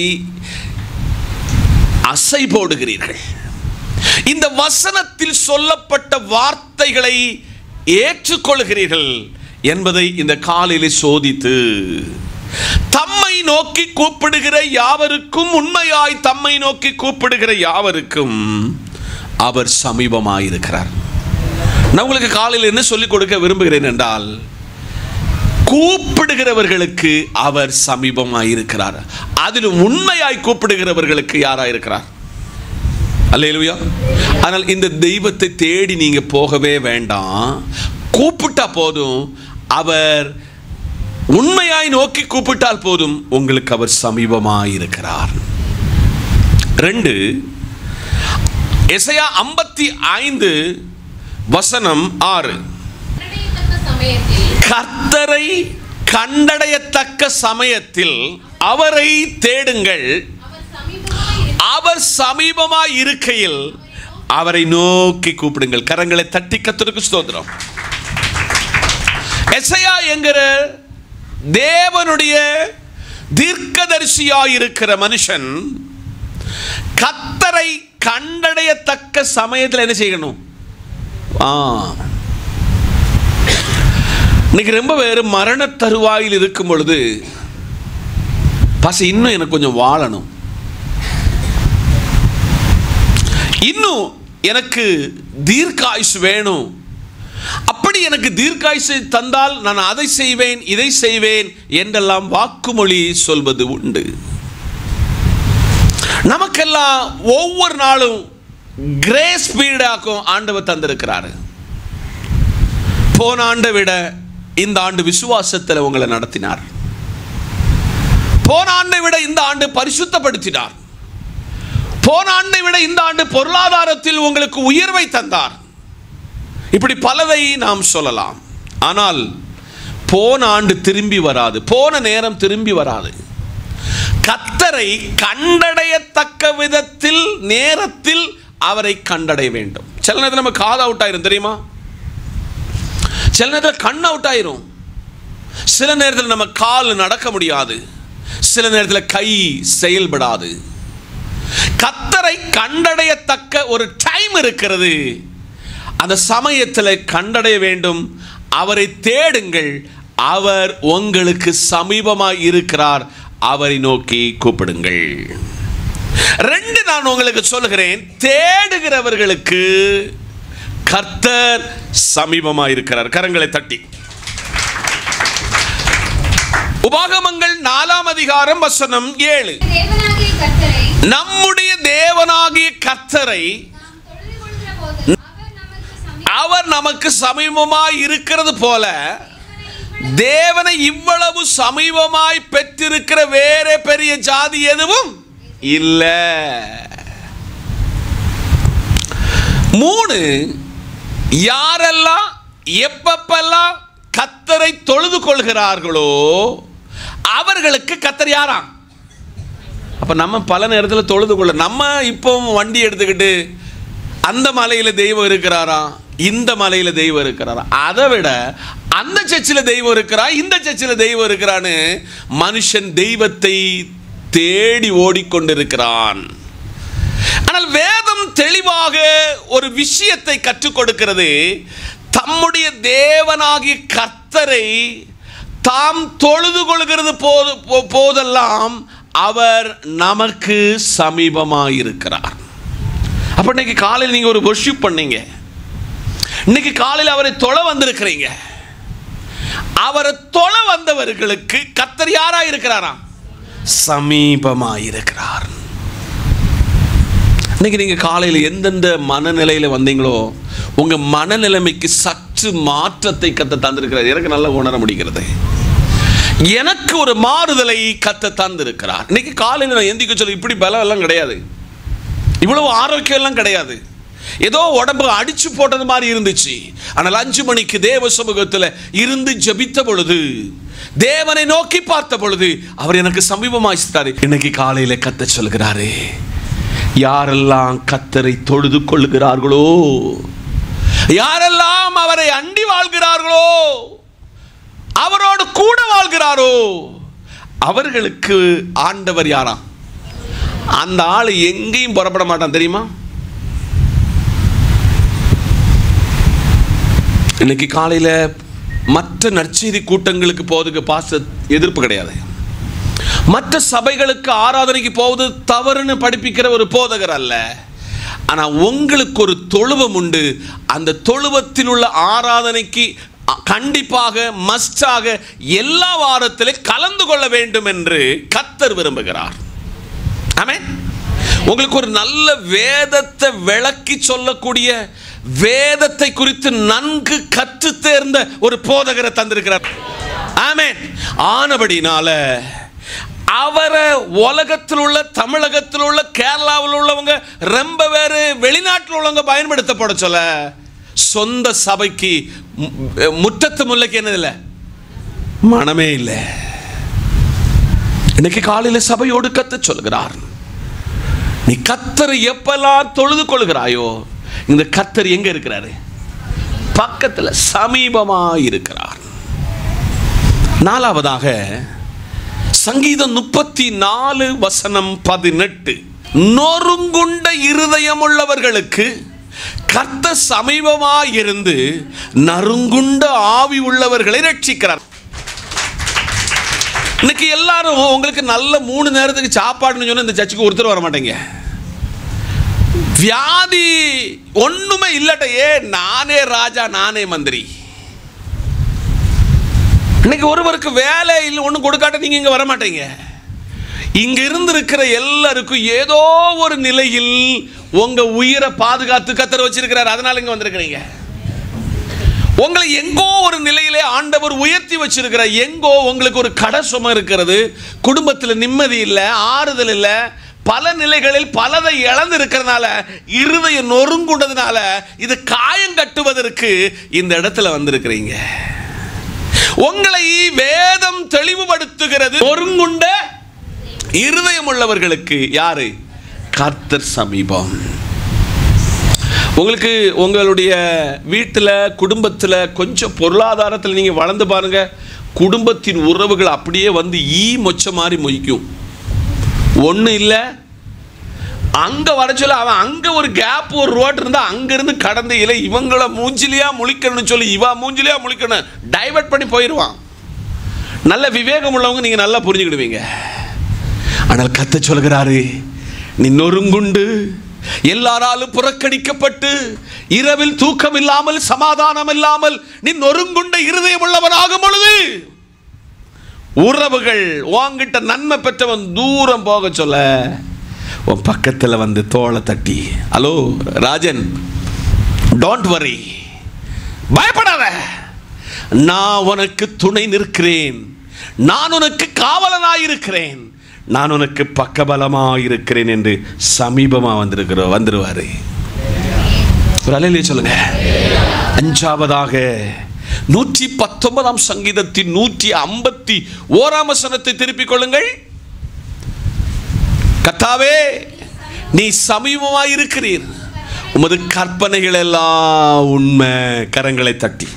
அசை போடுகிறீர்கள்? இந்த வசனத்தில் சொல்லப்பட்ட வார்த்தைகளை ஏற்றுக்கொள்கிறீர்கள் என்பதை இந்த காலையிலே சோதித்து, தம்மை நோக்கி கூப்பிடுகிற யாவருக்கும், உண்மையாய் தம்மை நோக்கி கூப்பிடுகிற யாவருக்கும் அவர் சமீபமாயிருக்கிறார். நான் உங்களுக்கு காலையில் என்ன சொல்லிக் கொடுக்க விரும்புகிறேன் என்றால், கூப்பிடுகிறவர்களுக்கு அவர் சமீபமாயிருக்கிறார். அதிலும் உண்மையாய் கூப்பிடுகிறவர்களுக்கு யாராயிருக்கிறார்? அல்லேலூயா. ஆனால் இந்த தெய்வத்தை தேடி நீங்க போகவே வேண்டாம், கூப்பிட்டா போதும். அவர் உண்மையாய் நோக்கி கூப்பிட்டால் போதும், உங்களுக்கு அவர் சமீபமாயிருக்கிறார். 2 எசையா 55 வசனம் 6, கர்த்தரை கண்டடையத்தக்க சமயத்தில் அவரை தேடுங்கள், அவர் சமீபமாய் இருக்கையில் அவரை நோக்கி கூப்பிடுங்கள். கரங்களை தட்டி கர்த்தருக்கு ஸ்தோத்திரம். எசையா என்கிற தேவனுடைய தீர்க்கதரிசியாய் இருக்கிற மனுஷன் கர்த்தரை கண்டடையத்தக்க சமயத்தில் என்ன செய்யணும்? இன்னைக்கு ரொம்ப பேர் மரண தருவாயில் இருக்கும் பொழுது, இன்னும் எனக்கு கொஞ்சம் வாழணும், இன்னும் எனக்கு தீர்க்காயுசு வேணும், அப்படி எனக்கு தீர்க்காயுசு தந்தால் நான் அதை செய்வேன் இதை செய்வேன் என்றெல்லாம் வாக்குமொழி சொல்வது உண்டு. நமக்கெல்லாம் ஒவ்வொரு நாளும் கிரேஸ் பீரியடாக்கும் ஆண்டவர் தந்திருக்கிறாரு. போன ஆண்டை விட இந்த ஆண்டு விசுவாசத்தில் உங்களை நடத்தினார். போன ஆண்டை விட இந்த ஆண்டு பரிசுத்தப்படுத்தினார். போன ஆண்டை விட இந்த ஆண்டு பொருளாதாரத்தில் உங்களுக்கு உயர்வை தந்தார். இப்படி பலதை நாம் சொல்லலாம். ஆனால் போன ஆண்டு திரும்பி வராது, போன நேரம் திரும்பி வராது. கர்த்தரை கண்டடையத்தக்க விதத்தில் நேரத்தில் அவரை கண்டடைய வேண்டும். சில நேரத்தில் நம்ம காது அவுட் ஆயிரும் தெரியுமா? சில நேரத்தில் கண் அவுட் ஆயிரும். சில நேரத்தில் நம்ம கால் நடக்க முடியாது. சில நேரத்தில் கை செயல்படாது. கர்த்தரை கண்டடையத்தக்க ஒரு டைம் இருக்கிறது. அந்த சமயத்தில் கண்டடைய வேண்டும். அவரை தேடுங்கள். அவர் உங்களுக்கு சமீபமாய் இருக்கிறார். அவரை நோக்கி கூப்பிடுங்கள். ரெண்டு நான் உங்களுக்கு சொல்லுகிறேன். தேடுகிறவர்களுக்கு கர்த்தர் சமீபமாய் இருக்கிறார். கரங்களை தட்டி. உபாகமங்கள் 4ஆம் அதிகாரம் வசனம் 7. நம்முடைய தேவனாகிய கர்த்தரை அவர் நமக்கு சமீபமாய் இருக்கிறது போல தேவனை இவ்வளவு சமீபமாய் பெற்றிருக்கிற வேற பெரிய ஜாதி எதுவும் இல்ல. 3, யாரெல்லாம் எப்பப்பெல்லாம் கர்த்தரை தொழுது கொள்கிறார்களோ அவர்களுக்கு கர்த்தர் யாராம்? அப்ப நம்ம பல நேரத்தில் தொழுது கொள்ள, நம்ம இப்போ வண்டி எடுத்துக்கிட்டு அந்த மலையில தெய்வம் இருக்கிறாரா, இந்த மலையில தெய்வம் இருக்கிறாரா, அதை விட அந்த சர்ச்சில் தெய்வம் இருக்கிறா, இந்த சர்ச்சில் தெய்வம் இருக்கிறான்னு மனுஷன் தெய்வத்தை தேடி ஓடிக்கொண்டிருக்கிறான். ஆனால் வேதம் தெளிவாக ஒரு விஷயத்தை கற்றுக் கொடுக்கிறது. தம்முடைய தேவனாகிய கர்த்தரை தாம் தொழுது கொள்கிறது போதெல்லாம் அவர் நமக்கு சமீபமாயிருக்கிறார். அப்ப இன்னைக்கு காலையில் நீங்க ஒரு வொர்ஷிப் பண்ணீங்க. இன்னைக்கு காலையில் அவரை தொழ வந்திருக்கிறீங்க. அவரை தொழ வந்தவர்களுக்கு கர்த்தர் யாரா இருக்கிறாராம்? சமீபமாயிருக்கிறார். இன்னைக்கு நீங்க காலையில் எந்தெந்த மனநிலையில வந்தீங்களோ உங்க மனநிலைமைக்கு சற்று மாற்றத்தை கர்த்தர் தந்திருக்கிறார். எனக்கு நல்லா உணர முடிகிறது. எனக்கு ஒரு மாறுதலை கர்த்தர் தந்திருக்கிறார். இன்னைக்கு காலையில் நான் எந்திக்க சொல்ல இப்படி பலம் எல்லாம் கிடையாது, இவ்வளவு ஆரோக்கியம் எல்லாம் கிடையாது. ஏதோ உடம்பு அடிச்சு போட்டது மாதிரி இருந்துச்சு. ஆனால் 5 மணிக்கு தேவ சமூகத்தில் இருந்து ஜெபித்த பொழுது, தேவனை நோக்கி பார்த்த பொழுது அவர் எனக்கு சமீபமாயிட்டாரு. இன்னைக்கு காலையில கர்த்தர் சொல்கிறாரு, யாரெல்லாம் கர்த்தரை தொழுது கொள்ளுகிறார்களோ, யாரெல்லாம் அவரை அண்டி வாழ்கிறார்களோ, அவரோடு கூட வாழ்கிறாரோ அவர்களுக்கு ஆண்டவர் யாராம்? அந்த ஆள் எங்கேயும் புறப்பட மாட்டான் தெரியுமா? இன்னைக்கு காலையில் மற்ற நற்செய்தி கூட்டங்களுக்கு போவதுக்கு பாஸ்டர் எதிர்ப்பு கிடையாது. மற்ற சபைகளுக்கு ஆராதனைக்கு போவது தவறுன்னு படிப்பிக்கிற ஒரு போதகர் அல்ல. ஆனால் உங்களுக்கு ஒரு தொழுவம் உண்டு. அந்த தொழுவத்தில் உள்ள ஆராதனைக்கு கண்டிப்பாக மஸ்டாக எல்லா வாரத்திலும் கலந்து கொள்ள வேண்டும் என்று கர்த்தர் விரும்புகிறார். ஆமென். உங்களுக்கு ஒரு நல்ல வேதத்தை விளக்கி சொல்லக்கூடிய, வேதத்தை குறித்து நன்கு கற்று தேர்ந்த ஒரு போதகரை தந்திருக்கிறார். ஆமென். ஆனபடினால அவரை உலகத்தில் உள்ள, தமிழகத்தில் உள்ள, கேரளாவில் உள்ளவங்க, ரொம்ப பேரு வெளிநாட்டில் உள்ளவங்க பயன்படுத்தப்பட சொல்ல, சொந்த சபைக்கு முற்றத்து முல்லைக்கு என்னதில்லை, மனமே இல்லை. இன்னைக்கு காலையில் சபையோடு கர்த்தர் சொல்கிறார், நீ கர்த்தரை எப்பெல்லாம் தொழுது கொள்கிறாயோ, இந்த கர்த்தர் எங்க இருக்கிறாரு? பக்கத்தில், சமீபமா இருக்கிறார். 4வதாக சங்கீதம் 34 வசனம் 18, நொறுங்குண்ட இருதயம் உள்ளவர்களுக்கு கர்த்தர் சமீபமாய் இருந்து நறுங்குண்ட ஆவி உள்ளவர்களை ரட்சிக்கிறார். இன்னைக்கு எல்லாரும் உங்களுக்கு நல்ல 3 நேரத்துக்கு சாப்பாடுன்னு சொன்னா இந்த சர்ச்சுக்கு ஒருத்தர் வர மாட்டேங்க. வியாதி ஒண்ணுமே இல்லட்டையே, நானே ராஜா நானே மந்திரி. இன்னைக்கு ஒருவருக்கு வேலை இல்லை, ஒன்றும் கொடுக்காட்ட நீங்க இங்க வர மாட்டீங்க. இங்க இருந்து இருக்கிற எல்லாருக்கும் ஏதோ ஒரு நிலையில் உங்க உயிரை பாதுகாத்து கர்த்தர் வச்சிருக்கிறார். அதனால இங்க வந்திருக்கிறீங்க. உங்களை எங்கோ ஒரு நிலையிலே ஆண்டவர் உயர்த்தி வச்சிருக்கிறார். எங்கோ உங்களுக்கு ஒரு கடை சுமை இருக்கிறது, குடும்பத்தில் நிம்மதி இல்லை, ஆறுதல் இல்லை, பல நிலைகளில் பலதை இழந்து இருக்கிறதுனால, இருதயம் நொறுங்குண்டதுனால இது காயம் கட்டுவதற்கு இந்த இடத்துல வந்திருக்கிறீங்க. உங்களை வேதம் தெளிவுபடுத்துகிறது. நொறுங்குண்ட இருதயம் உள்ளவர்களுக்கு யாரு? கர்த்தர் சமீபம். உங்களுக்கு உங்களுடைய வீட்டில் குடும்பத்தில் கொஞ்சம் பொருளாதாரத்தில் நீங்கள் வளர்ந்து பாருங்க, குடும்பத்தின் உறவுகள் அப்படியே வந்து மொச்ச மாதிரி மொய்க்கும். ஒன்றும் இல்லை, அங்கே வர சொல்ல அவன் அங்கே ஒரு கேப் ஒரு ரோட் இருந்தால் அங்கேருந்து கடந்த இல்லை இவங்கள மூஞ்சிலியா முழிக்கணும்னு சொல்லி இவா மூஞ்சிலியா முழிக்கணும் டைவர்ட் பண்ணி போயிடுவான். நல்ல விவேகம் உள்ளவங்க நீங்கள் நல்லா புரிஞ்சுக்கிடுவீங்க. ஆனால் கர்த்தர் சொல்கிறாரு, நீ நொறுங்குண்டு எல்லாராலும் புறக்கணிக்கப்பட்டு இரவில் தூக்கம் இல்லாமல் சமாதானம் இல்லாமல் நீ நொறுங்குண்ட இருதயம் உள்ளவனாகும் பொழுது உறவுகள் உன்கிட்ட நன்மை பெற்றவன் தூரம் போக சொல்ல உன் பக்கத்தில் வந்து தோளை தட்டி, ஹலோ ராஜன், டோன்ட் வரி, பயப்படாத, நான் உனக்கு துணை நிற்கிறேன், நான் உனக்கு காவலனாயிருக்கிறேன், நான் உனக்கு பக்கபலமாக இருக்கிறேன் என்று சமீபமாக வந்துருவாரு. சொல்லுங்க. அஞ்சாவதாக 119 சங்கீதத்தின் 151 வசனத்தை திருப்பிக் கொள்ளுங்கள். கர்த்தாவே, நீ சமீபமாக இருக்கிறீர், உமது கற்பனைகள் எல்லாம் உண்மை. கரங்களை தட்டி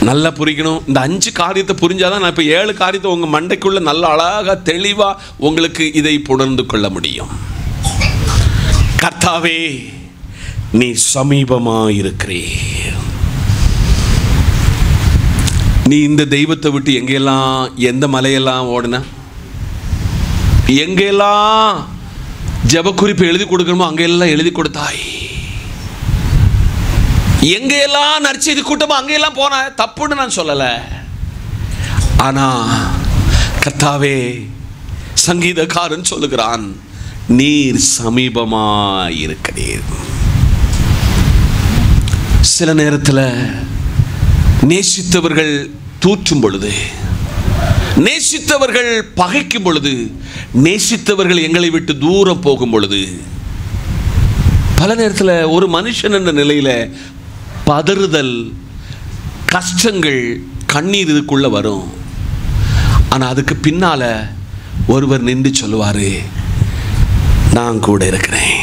நல்லா புரிக்கணும். இந்த 5 காரியத்தை புரிஞ்சாதான் நான் இப்போ 7 காரியத்தை உங்கள் மண்டைக்குள்ள நல்ல அழகாக தெளிவாக உங்களுக்கு இதை புணர்ந்து கொள்ள முடியும். கர்த்தாவே, நீ சமீபமாக இருக்கிறீர். நீ இந்த தெய்வத்தை விட்டு எங்கெல்லாம் எந்த மலையெல்லாம் ஓடுன, எங்கெல்லாம் ஜெப குறிப்பு எழுதி கொடுக்கணுமோ அங்கெல்லாம் எழுதி கொடுத்தாய், எங்கெல்லாம் நற்செய்தி கூட்டமோ அங்கெல்லாம் போன. தப்புன்னு நான் சொல்லலை. ஆனா கர்த்தாவே, சங்கீதக்காரன் சொல்லுகிறான், நீர் சமீபமாய் இருக்கிறீர். சில நேரத்தில் நேசித்தவர்கள் தூற்றும் பொழுது, நேசித்தவர்கள் பகைக்கும் பொழுது, நேசித்தவர்கள் எங்களை விட்டு தூரம் போகும் பொழுது, பல நேரத்தில் ஒரு மனுஷன் என்ற நிலையில் பதறுதல், கஷ்டங்கள், கண்ணீர் இதுக்குள்ள வரும். ஆனால் அதுக்கு பின்னால ஒருவர் நின்று சொல்லுவார், நான் கூட இருக்கிறேன்,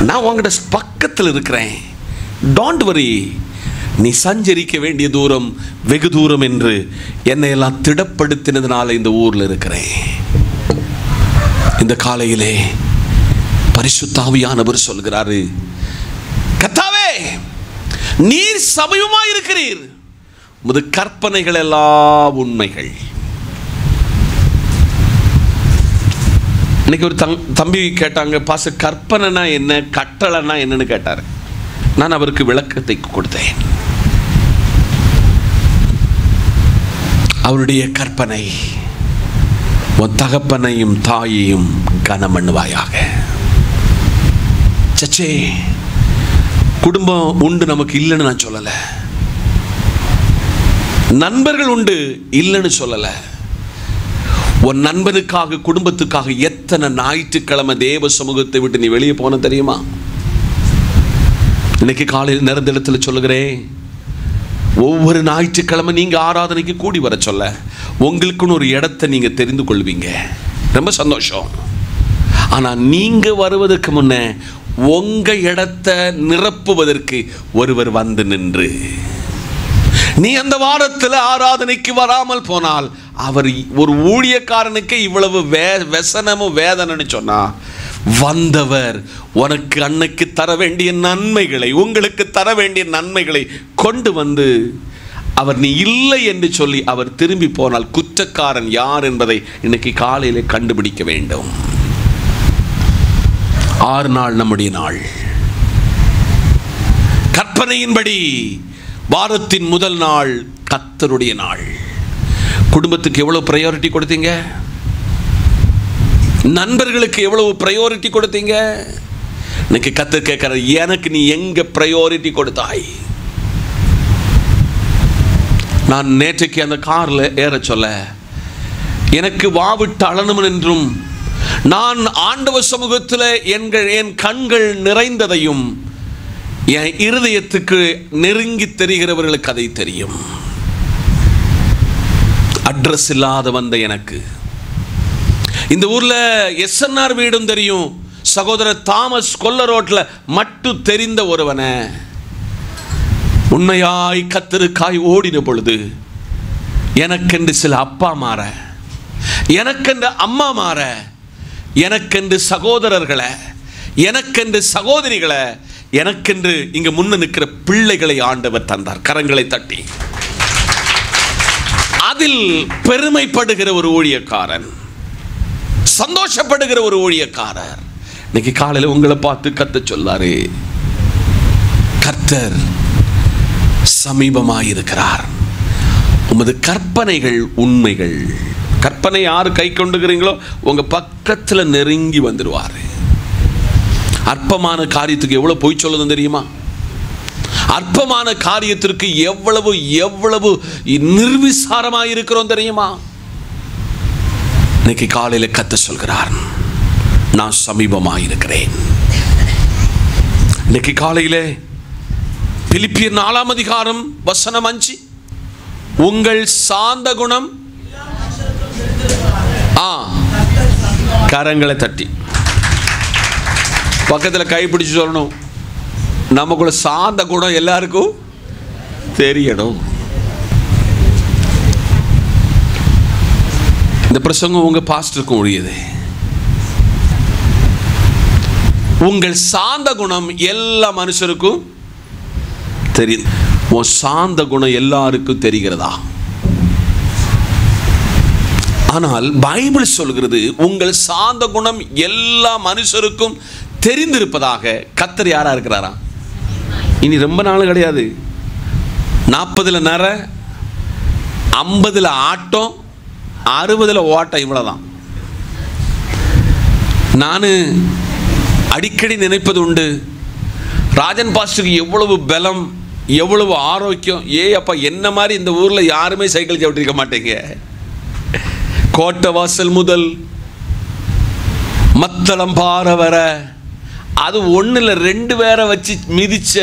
நான் உங்கள்கிட்ட பக்கத்தில் இருக்கிறேன், டோன்ட் வரி, நீ சஞ்சரிக்க வேண்டிய தூரம் வெகு தூரம் என்று என்னை எல்லாம் திடப்படுத்தினதுனால இந்த ஊரில் இருக்கிறேன். இந்த காலையிலே பரிசுத்த ஆவியானவர் சொல்கிறாரு, கர்த்தாவே, நீர் சமீபமாய் இருக்கிறீர், உமது கற்பனைகள் எல்லாம் உண்மைகள். இன்னைக்கு ஒரு தம்பி கேட்டாங்க, பாச கற்பனைனா என்ன, கட்டளைனா என்னன்னு கேட்டார். நான் அவருக்கு விளக்கத்தை கொடுத்தேன். அவருடைய கற்பனை, உன் தகப்பனையும் தாயையும் கனம் பண்ணுவாயாக. சச்சே, குடும்பம் உண்டு நமக்கு இல்லைன்னு நான் சொல்லலை, நண்பர்கள் உண்டு இல்லைன்னு சொல்லலை. உன் நண்பனுக்காக குடும்பத்துக்காக எத்தனை ஞாயிற்றுக்கிழமை தேவ சமூகத்தை விட்டு நீ வெளியே போன தெரியுமா? இன்னைக்கு காலையில் நேர்ந்த இடத்துல சொல்லுகிறேன், ஒவ்வொரு ஞாயிற்றுக்கிழமை நீங்க ஆராதனைக்கு கூடி வர சொல்ல உங்களுக்குன்னு ஒரு இடத்தை நீங்க தெரிந்து கொள்வீங்க, ரொம்ப சந்தோஷம். ஆனா நீங்க வருவதற்கு முன்ன உங்க இடத்தை நிரப்புவதற்கு ஒருவர் வந்து நின்று, நீ அந்த வாரத்தில் ஆராதனைக்கு வராமல் போனால் அவர் ஒரு ஊழியக்காரனுக்கு இவ்வளவு வெசனமும் வேதனைன்னு சொன்னா, வந்தவர் உனக்கு அன்னைக்கு தர வேண்டிய நன்மைகளை, உங்களுக்கு தர வேண்டிய நன்மைகளை கொண்டு வந்து அவர் நீ இல்லை என்று சொல்லி அவர் திரும்பி போனால் குற்றக்காரன் யார் என்பதை இன்னைக்கு காலையிலே கண்டுபிடிக்க வேண்டும். 6 நாள் நம்முடைய நாள். கற்பனையின்படி வாரத்தின் முதல் நாள் கர்த்தருடைய நாள். குடும்பத்துக்கு எவ்வளவு பிரையாரிட்டி கொடுத்தீங்க? நண்பர்களுக்கு எவ்வளவு பிரையாரிட்டி கொடுத்தீங்க? இன்னைக்கு கர்த்தர் கேட்கிறார், எனக்கு நீ எங்க பிரையாரிட்டி கொடுத்தாய்? நான் நேற்றைக்கு அந்த கார்ல ஏற சொல்ல எனக்கு வாவிட்டு அழணும் என்றும், நான் ஆண்டவர் சமூகத்தில் என் கண்கள் நிறைந்ததையும் என் இருதயத்துக்கு நெருங்கி தெரிகிறவர்களுக்கு அதை தெரியும். அட்ரஸ் இல்லாத வந்த எனக்கு, இந்த ஊர்ல எஸ்என்ஆர் வீடும் தெரியும், சகோதரர் தாமஸ் கொல்ல ரோட்ல மட்டும் தெரிந்த ஒருவனை உண்மையாய் கர்த்தருக்காய் ஓடின பொழுது எனக்கென்று சில அப்பா மாற, எனக்கென்று அம்மா மாற, எனக்கென்று சகோதரர்களை, எனக்கென்று சகோதரிகளை, எனக்கென்று இங்க முன்ன நிற்கிற பிள்ளைகளை ஆண்டவர் தந்தார். கரங்களை தட்டி அதில் பெருமைப்படுகிற ஒரு ஊழியக்காரன், சந்தோஷப்படுகிற ஒரு ஊழியக்காரர். இன்னைக்கு காலையில் உங்களை பார்த்து கர்த்தர் சொல்லாரு, கர்த்தர் சமீபமாயிருக்கிறார், உமது கற்பனைகள் உண்மைகள். கற்பனை யாரு கை கொண்டுகிறீங்களோ உங்க பக்கத்துல நெருங்கி வந்துடுவாரு. அற்பமான காரியத்துக்கு எவ்வளவு பொய் சொல்லுதுன்னு தெரியுமா? அற்பமான காரியத்திற்கு எவ்வளவு எவ்வளவு நிர்விசாரமாக இருக்கிறோம் தெரியுமா? இன்னைக்கு காலையில கர்த்தர் சொல்கிறார், நான் சமீபமாயிருக்கிறேன். இன்னைக்கு காலையில பிலிப்பியர் 4ஆம் அதிகாரம் வசனம் 5, உங்கள் சாந்த குணம், கரங்களை தட்டி பக்கத்தில் கைப்பிடிச்சு சொல்லணும், நமக்குள்ள சாந்த குணம் எல்லாருக்கும் தெரியணும். இந்த பிரசங்கம் உங்க பாஸ்டருக்கும் உரியது. உங்கள் சாந்த குணம் எல்லா மனுஷருக்கும் தெரியும். உன் சாந்த குணம் எல்லாருக்கும் தெரிகிறதா? ஆனால் பைபிள் சொல்கிறது உங்கள் சாந்த குணம் எல்லா மனுஷருக்கும் தெரிந்திருப்பதாக. கர்த்தர் யாரா இருக்கிறாரா? இனி ரொம்ப நாள் கிடையாது. 40 நர, 50 ஆட்டம், 60 ஓட்டம், இவ்வளவுதான். நான் அடிக்கடி நினைப்பது உண்டு, ராஜன் பாஸ்டருக்கு எவ்வளவு பலம், எவ்வளவு ஆரோக்கியம். அப்பா என்ன மாதிரி இந்த ஊர்ல யாருமே சைக்கிள் சவிட்டிருக்க மாட்டேங்க. கோட்டை வாசல் முதல் மத்தளம் பாற வர, அது 1 இல்ல 2 பேரை வச்சு மிதிச்ச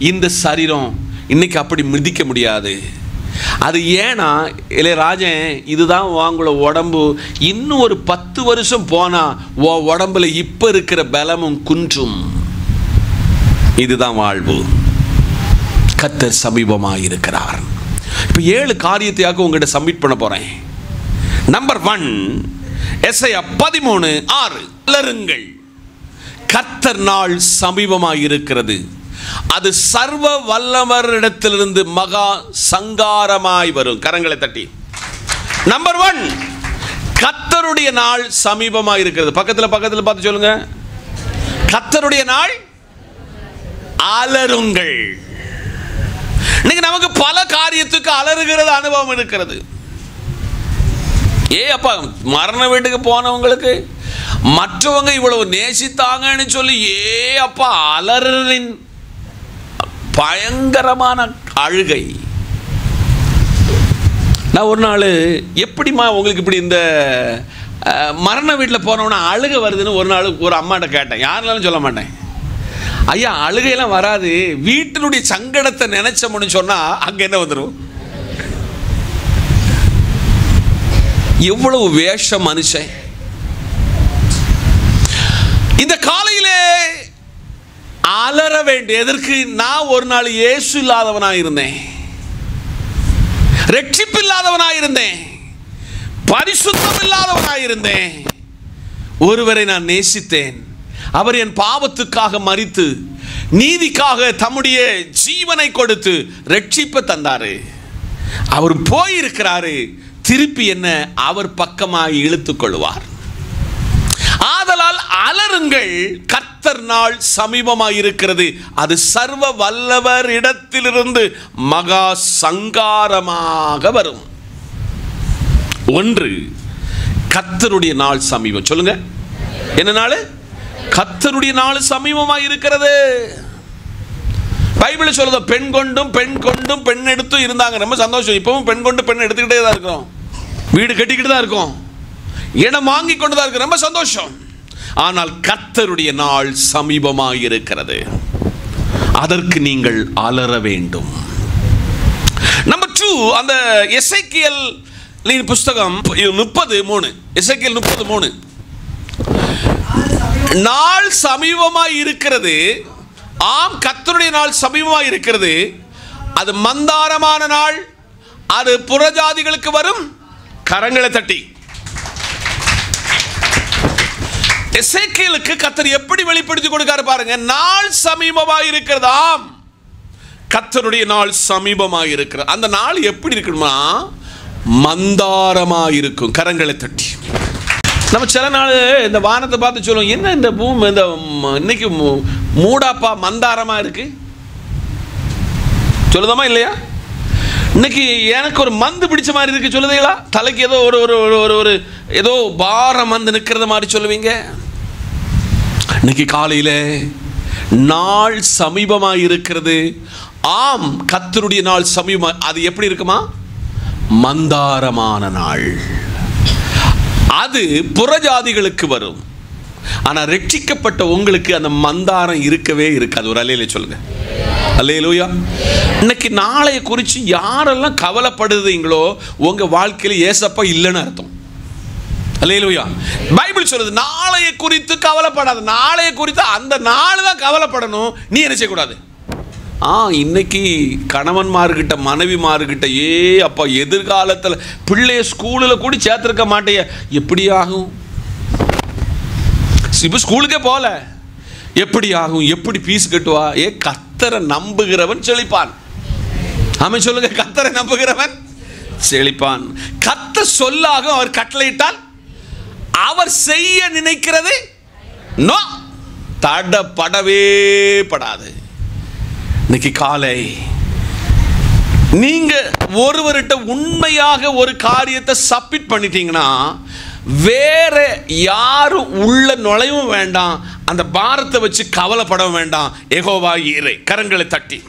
இந்த சரீரம் இன்னைக்கு அப்படி மிதிக்க முடியாது. அது ஏன்னா இளையராஜன், இதுதான் வாங்குற உடம்பு, இன்னும் ஒரு 10 வருஷம் போனா உடம்புல இப்ப இருக்கிற பலமும் குன்றும். இதுதான் வாழ்வு. கர்த்தர் சமீபமாயிருக்கிறார். இப்ப 7 காரியத்தையாக உங்கள்கிட்ட சப்மிட் பண்ண போறேன். நம்பர் 1, எசையா 13:6, அலறுங்கள், கர்த்தர் நாள் சமீபமாயிருக்கிறது, அது சர்வ வல்லவரிடத்திலிருந்து மகா சங்காரமாய் வரும். கரங்களை தட்டி. நம்பர் 1, கர்த்தருடைய நாள் சமீபமாயிருக்கிறது. பக்கத்துல பார்த்து சொல்லுங்க, கர்த்தருடைய நாள். அலறுங்கள். இன்னைக்கு நமக்கு பல காரியத்துக்கு அலறுகிறது அனுபவம் இருக்கிறது. அப்பா மரண வீட்டுக்கு போனவங்களுக்கு மற்றவங்க இவ்வளவு நேசித்தாங்கன்னு சொல்லி அப்பா அலறின் பயங்கரமான அழுகை. நான் ஒரு நாள், எப்படிமா உங்களுக்கு இப்படி இந்த மரண வீட்டில் போனவனா அழுக வருதுன்னு ஒரு நாள் ஒரு அம்மாட்ட கேட்டேன். யாருனாலும் சொல்ல மாட்டேன், ஐயா அழுகையெல்லாம் வராது, வீட்டினுடைய சங்கடத்தை நினைச்சோம்னு சொன்னா அங்க என்ன வந்துடும்? எவ்வளவு வேஷம் மனுஷன். இந்த காலையிலே அலற வேண்டிய எதற்கு? நான் ஒரு நாள் இயேசு இல்லாதவனாயிருந்தேன், ரட்சிப்பு இல்லாதவனாயிருந்தேன், பரிசுத்தம் இல்லாதவனாயிருந்தேன். ஒருவரை நான் நேசித்தேன், அவர் என் பாவத்துக்காக மரித்து நீதிக்காக தம்முடைய ஜீவனை கொடுத்து ரட்சிப்பை தந்தாரு. அவர் போயிருக்கிறாரு, திருப்பி என்ன அவர் பக்கமாக இழுத்துக் கொள்வார். ஆதலால் அலறுங்கள், கர்த்தர் நாள் சமீபமாயிருக்கிறது, அது சர்வ வல்லவர் இடத்திலிருந்து மகா சங்காரமாக வரும். 1, கர்த்தருடைய நாள் சமீபம். சொல்லுங்க, என்ன நாள்? கர்த்தருடைய நாள் சமீபமாயிருக்கிறது. பைபிள் சொல்லுது, பெண் கொண்டும் பெண் எடுத்தும் இருந்தாங்க. ரொம்ப சந்தோஷம். இப்பவும் பெண் கொண்டு பெண் எடுத்துக்கிட்டே தான் இருக்கிறோம், வீடு கட்டிக்கிட்டு தான் இருக்கோம், இடம் வாங்கி கொண்டு தான் இருக்கு. ரொம்ப சந்தோஷம். ஆனால் கர்த்தருடைய நாள் சமீபமாயிருக்கிறது, அதற்கு நீங்கள் அலற வேண்டும். நம்பர் 2, அந்த எசேக்கியேல் புஸ்தகம் 30:3, எசேக்கியேல் 30:3. நாள் சமீபமாய் இருக்கிறது, ஆம் கர்த்தருடைய நாள் சமீபமாய் இருக்கிறது, அது மந்தாரமான நாள், அது புறஜாதிகளுக்கு வரும். கரங்களை தட்டி. எசேக்கியேலுக்கு கர்த்தர் எப்படி வெளிப்படுத்தி கொடுக்காரு பாருங்க. நாள் சமீபமாய் இருக்கிறதாம், கர்த்தருடைய நாள் சமீபமாய் இருக்கிறது. அந்த நாள் எப்படி இருக்கணுமா? மந்தாரமாய் இருக்கும். கரங்களை தட்டி. நம்ம சில நாள் இந்த வானத்தை பார்த்து சொல்லுவோம், என்ன இந்த பூமி இந்த இன்னைக்கு மூடாப்பா மந்தாரமா இருக்கு சொல்லுதாமா இல்லையா? இன்னைக்கு எனக்கு ஒரு மந்து பிடிச்ச மாதிரி இருக்கு சொல்லுதீங்களா? தலைக்கு ஏதோ ஒரு ஒரு ஒரு ஒரு ஏதோ பாரம் வந்து நிற்கிறத மாதிரி சொல்லுவீங்க. இன்னைக்கு காலையில் நாள் சமீபமாக இருக்கிறது, ஆம் கர்த்தருடைய நாள் சமீபமாக. அது எப்படி இருக்குமா? மந்தாரமான நாள். அது புறஜாதிகளுக்கு வரும். ஆனால் ரட்சிக்கப்பட்ட உங்களுக்கு அந்த மந்தாரம் இருக்கவே இருக்காது. ஒரு அல்லேலூயா சொல்லுங்க. அல்லேலூயா. இன்னைக்கு நாளைய குறித்து யாரெல்லாம் கவலைப்படுறீங்களோ உங்க வாழ்க்கையில் ஏசப்பா இல்லைன்னு அர்த்தம். அல்லேலூயா. பைபிள் சொல்லுது நாளைய குறித்து கவலைப்படாது. நாளைய குறித்து அந்த நாள் தான் கவலைப்படணும். நீ என்ன செய்யக்கூடாது? இன்னைக்கு கணவன்மார்கிட்ட மனைவிமார்கிட்ட அப்பா எதிர்காலத்தில் பிள்ளைய ஸ்கூலில் கூட சேர்த்துருக்க மாட்டேய, எப்படி ஆகும்? இப்போ ஸ்கூலுக்கே போல, எப்படி ஆகும்? எப்படி ஃபீஸ் கட்டுவா? கர்த்தரை நம்புகிறவன் செழிப்பான். ஆமென் சொல்லுங்க. கர்த்தரை நம்புகிறவன் செழிப்பான். கர்த்தர் சொல்லாக அவர் கட்டளையிட்டால் அவர் செய்ய நினைக்கிறது நோ தடப்படவே படாது. இன்னைக்கு காலை நீங்க ஒருவர்கிட்ட உண்மையாக ஒரு காரியத்தை சப்மிட் பண்ணிட்டீங்கன்னா வேற யாரும் உள்ள நுழையவும் வேண்டாம், அந்த பாரத்தை வச்சு கவலைப்படவும் வேண்டாம். யெகோவா ஈரே. கரங்களை தட்டி.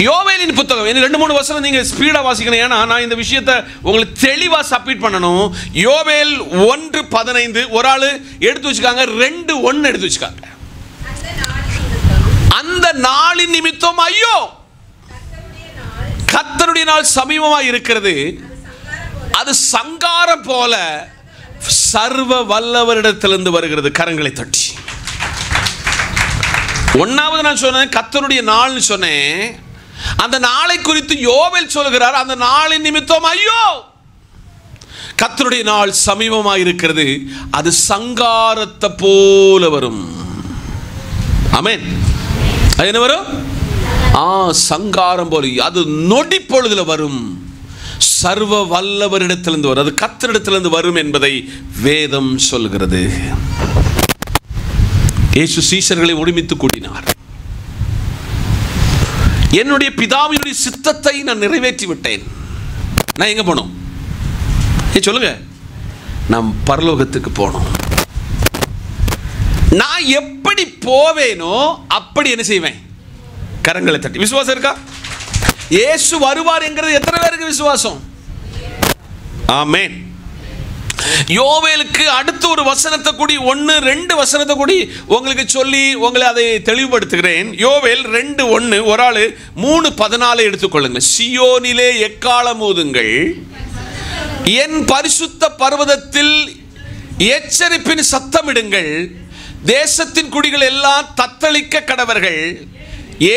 யோவேலின் புத்தகம் 2-3 வசனம் நீங்க ஸ்பீடா வாசிக்கணும். ஏன்னா நான் இந்த விஷயத்தை உங்களுக்கு தெளிவா சப்மிட் பண்ணணும். யோவேல் 1:15 ஒரு ஆளு எடுத்து வச்சுக்காங்க, 2:1 எடுத்து வச்சுக்காங்க. அந்த நாளின் நிமித்தம் ஐயோ, கர்த்தருடைய நாள் சமீபமாக இருக்கிறது, அது சங்காரம் போல சர்வ வல்லவரிடத்திலிருந்து வருகிறது. கரங்களை தட்டி. ஒன்னாவது நான் சொன்னேன் கர்த்தருடைய நாள்னு சொன்னேன். அந்த நாளை குறித்து யோவேல் சொல்கிறார், அந்த நாளின் நிமித்தம் ஐயோ, கர்த்தருடைய நாள் சமீபமாக இருக்கிறது, அது சங்காரத்தை போல வரும். ஆமென். அது என்ன வரும்? சங்காரம் போல, அது நொடி பொழுதுல வரும். சர்வ வல்லவரிடத்திலிருந்து வரும், அது கர்த்தரிடத்திலிருந்து வரும் என்பதை வேதம் சொல்கிறது. இயேசு சீஷர்களை ஒருமித்து கூட்டினார். என்னுடைய பிதாவினுடைய சித்தத்தை நான் நிறைவேற்றி விட்டேன். நான் எங்க போனோம்? சொல்லுங்க. நாம் பரலோகத்துக்கு போனோம். நான் எப்படி போவேனோ அப்படி என்ன செய்வேன்? கரங்களை தட்டி. விசுவாசம் இருக்கா? இயேசு வருவார் என்கிறது எத்தனை பேருக்கு விசுவாசம்? ஆமென். யோவேலுக்கு அடுத்து ஒரு வசனத்தை கூடி 1-2 வசனத்தை கூடி உங்களுக்கு சொல்லி உங்களை அதை தெளிவுபடுத்துகிறேன். யோவேல் 2:1 ஒரு ஆளு 3:14 எடுத்துக்கொள்ளுங்க. சியோனிலே எக்காளம் ஊதுங்கள், என் பரிசுத்த பர்வதத்தில் எச்சரிப்பின் சத்தமிடுங்கள், தேசத்தின் குடிகள் எல்லாம் தத்தளிக்க கடவர்கள்,